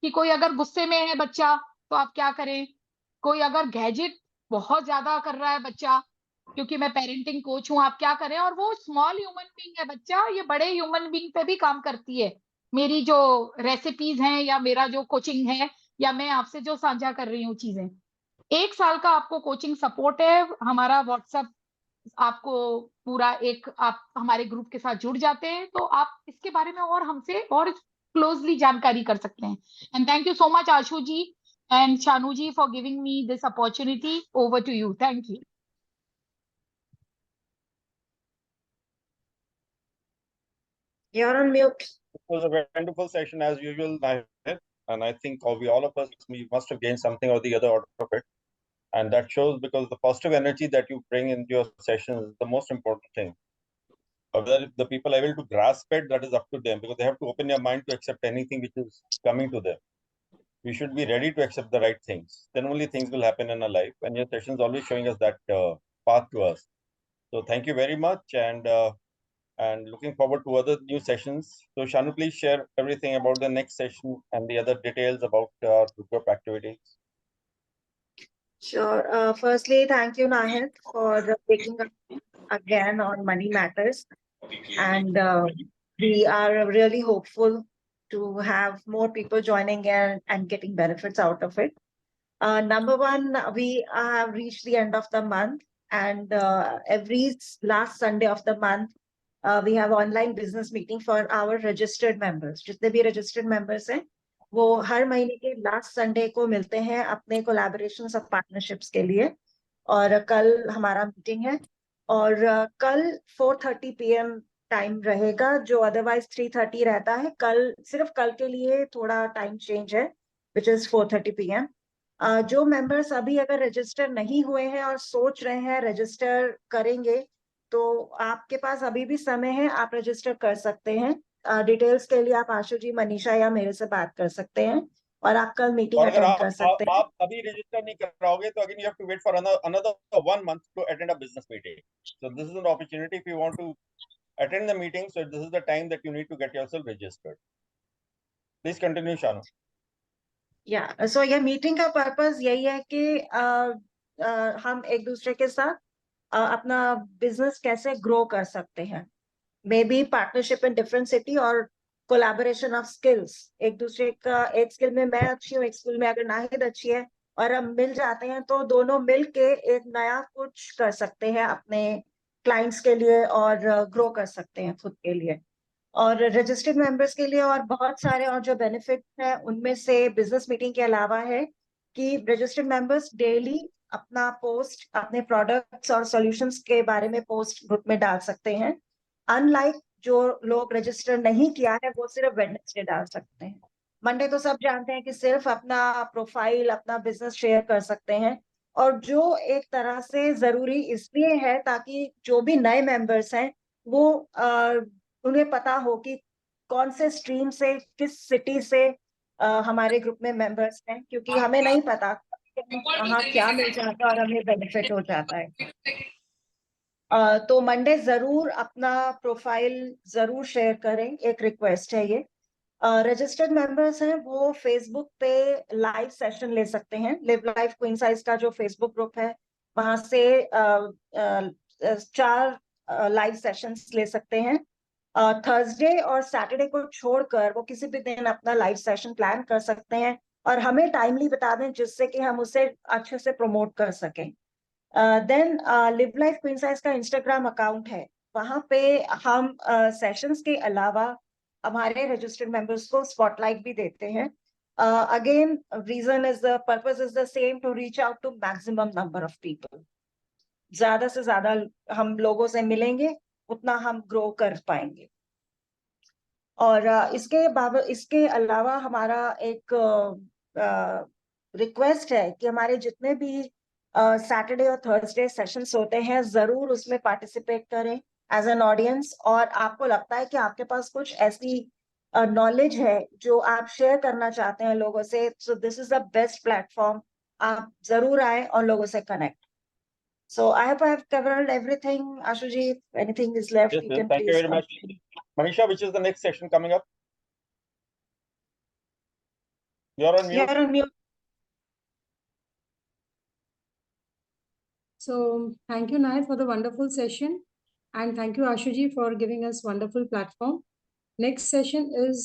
कि कोई अगर गुस्से में है बच्चा तो आप क्या करें, कोई अगर गैजेट बहुत ज्यादा कर रहा है बच्चा, क्योंकि मैं पेरेंटिंग कोच हूँ, आप क्या करें. और वो स्मॉल ह्यूमन बीइंग है बच्चा, ये बड़े ह्यूमन बीइंग पे भी काम करती है. मेरी जो रेसिपीज हैं या मेरा जो कोचिंग है या मैं आपसे जो साझा कर रही हूँ चीजें, 1 साल का आपको कोचिंग सपोर्ट है. हमारा व्हाट्सएप आपको पूरा आप हमारे ग्रुप के साथ जुड़ जाते हैं तो आप इसके बारे में और हमसे और क्लोजली जानकारी कर सकते हैं. And thank you so much Ashu ji and Shanu ji for giving me this opportunity. Over to you. Thank you. You're on mute. It was a wonderful session as usual, Nahid, and I think all of us, we must have gained something or the other out of it. And that shows because the positive energy that you bring into your sessions is the most important thing. Whether the people are able to grasp it, that is up to them, because they have to open their mind to accept anything which is coming to them. We should be ready to accept the right things. Then only things will happen in our life. And your session is always showing us that path to us. So thank you very much, and looking forward to other new sessions. So Shanu, please share everything about the next session and the other details about group activities. Sure. Firstly, thank you, Nahid, for taking up again on money matters. And we are really hopeful to have more people joining in and getting benefits out of it. Number one, we have reached the end of the month, and every last Sunday of the month, we have online business meeting for our registered members. जितने भी registered members हैं, वो हर महीने के last Sunday को मिलते हैं अपने कोलैबोरेशंस और पार्टनरशिप्स के लिए. और कल हमारा मीटिंग है, और कल 4:30 PM टाइम रहेगा, जो अदरवाइज 3:30 रहता है. कल सिर्फ कल के लिए थोड़ा टाइम चेंज है, विच इज 4:30 PM. जो मेंबर्स अभी अगर रजिस्टर नहीं हुए हैं और सोच रहे हैं रजिस्टर करेंगे, तो आपके पास अभी भी समय है, आप रजिस्टर कर सकते हैं. डिटेल्स के लिए आप आशु जी, मनीषा या मेरे से बात कर सकते हैं, और आप कल मीटिंग अटेंड कर सकते हैं. आप अभी रजिस्टर नहीं कराओगे तो again you have to wait for another 1 month to attend a business meeting. So this is an opportunity if you want to attend the meeting. So this is the time that you need to get yourself registered. Please continue, Shanu. या सो ये meeting का purpose यही है कि हम एक दूसरे के साथ अपना बिजनेस कैसे ग्रो कर सकते हैं. May be partnership in different city और कोलैबोरेशन ऑफ स्किल्स. एक दूसरे का, एक स्किल में मैं अच्छी हूँ, एक स्किल में अगर नाहिद अच्छी है, और हम मिल जाते हैं तो दोनों मिल के एक नया कुछ कर सकते हैं अपने क्लाइंट्स के लिए और ग्रो कर सकते हैं खुद के लिए। और रजिस्टर्ड मेंबर्स के लिए और बहुत सारे और जो बेनिफिट है उनमें से बिजनेस मीटिंग के अलावा है कि रजिस्टर्ड मेंबर्स डेली अपना पोस्ट अपने प्रोडक्ट्स और सॉल्यूशंस के बारे में पोस्ट ग्रुप में डाल सकते हैं। अनलाइक जो लोग रजिस्टर नहीं किया है वो सिर्फ वेडनेसडे डाल सकते हैं। मंडे तो सब जानते हैं कि सिर्फ अपना प्रोफाइल अपना बिजनेस शेयर कर सकते हैं, और जो एक तरह से जरूरी इसलिए है ताकि जो भी नए मेंबर्स हैं वो उन्हें पता हो कि कौन से स्ट्रीम से किस सिटी से हमारे ग्रुप में मेंबर्स हैं, क्योंकि हमें नहीं पता कहाँ क्या मिल जाता है और हमें बेनिफिट हो जाता है। तो मंडे जरूर अपना प्रोफाइल जरूर शेयर करें, एक रिक्वेस्ट है ये। रजिस्टर्ड मेंबर्स हैं वो फेसबुक पे लाइव सेशन ले सकते हैं। लिव लाइफ क्वीन साइज का जो फेसबुक ग्रुप है वहां से 4 लाइव सेशंस ले सकते हैं। थर्सडे और सैटरडे को छोड़कर वो किसी भी दिन अपना लाइव सेशन प्लान कर सकते हैं और हमें टाइमली बता दें जिससे कि हम उसे अच्छे से प्रमोट कर सकें। Then live life queen size का इंस्टाग्राम अकाउंट है, वहां पे हम सेशंस के अलावा हमारे रजिस्टर्ड मेंबर्स को स्पॉटलाइट भी देते हैं। Again reason is the purpose is the same, to reach out to maximum number of people. ज्यादा से ज्यादा हम लोगों से मिलेंगे उतना हम ग्रो कर पाएंगे। और इसके अलावा हमारा एक रिक्वेस्ट है कि हमारे जितने भी सैटरडे और थर्सडे सेशंस होते हैं जरूर उसमें पार्टिसिपेट करें एज एन ऑडियंस। और आपको लगता है कि आपके पास कुछ ऐसी नॉलेज है जो आप शेयर करना चाहते हैं लोगों से, so this is the best platform. आप जरूर आए और लोगों से connect. So I hope I've covered everything. Ashuji, if anything is left, Yes, you yes. can Thank you please very much. Manisha, which is the next session coming up? You're on mute. You're on mute. So thank you, Nayat, for the wonderful session. And thank you, Ashuji, for giving us wonderful platform. Next session is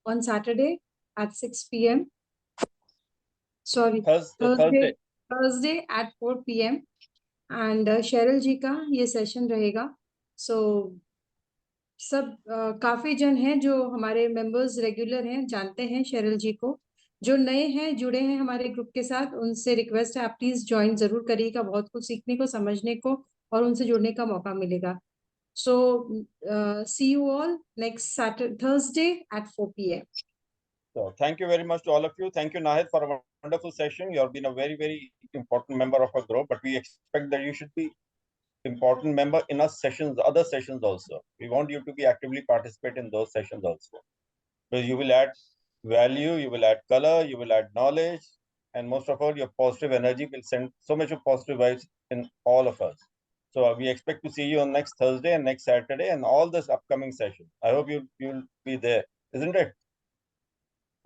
on Saturday at 6 p.m. Sorry, Thursday at 4 p.m. And Cheryl जी का ये session रहेगा। So सब काफी जन हैं जो हमारे members regular हैं, जानते हैं शेरल जी को। जो नए हैं जुड़े हैं हमारे ग्रुप के साथ, उनसे रिक्वेस्ट है आप प्लीज ज्वाइन जरूर करिएगा, बहुत कुछ सीखने को समझने को और उनसे जुड़ने का मौका मिलेगा। So see you all next Thursday at 4 p.m. So thank you very much to all of you. Thank you, Nahid, for a wonderful session. You have been a very, very important member of our group, but we expect that you should be important member in our sessions, other sessions also. We want you to be actively participate in those sessions also. Because you will add value, you will add color, you will add knowledge, and most of all, your positive energy will send so much of positive vibes in all of us. So we expect to see you on next Thursday and next Saturday and all this upcoming session. I hope you'll be there, isn't it?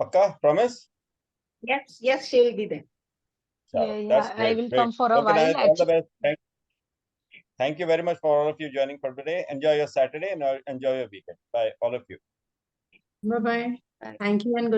Pakka, promise? Yes, she will be there. That's great. I will come for a Okay, while. Nayat, all the best. Thank you very much for all of you joining for today. Enjoy your Saturday and enjoy your weekend. Bye, all of you. Bye-bye. Thank you and good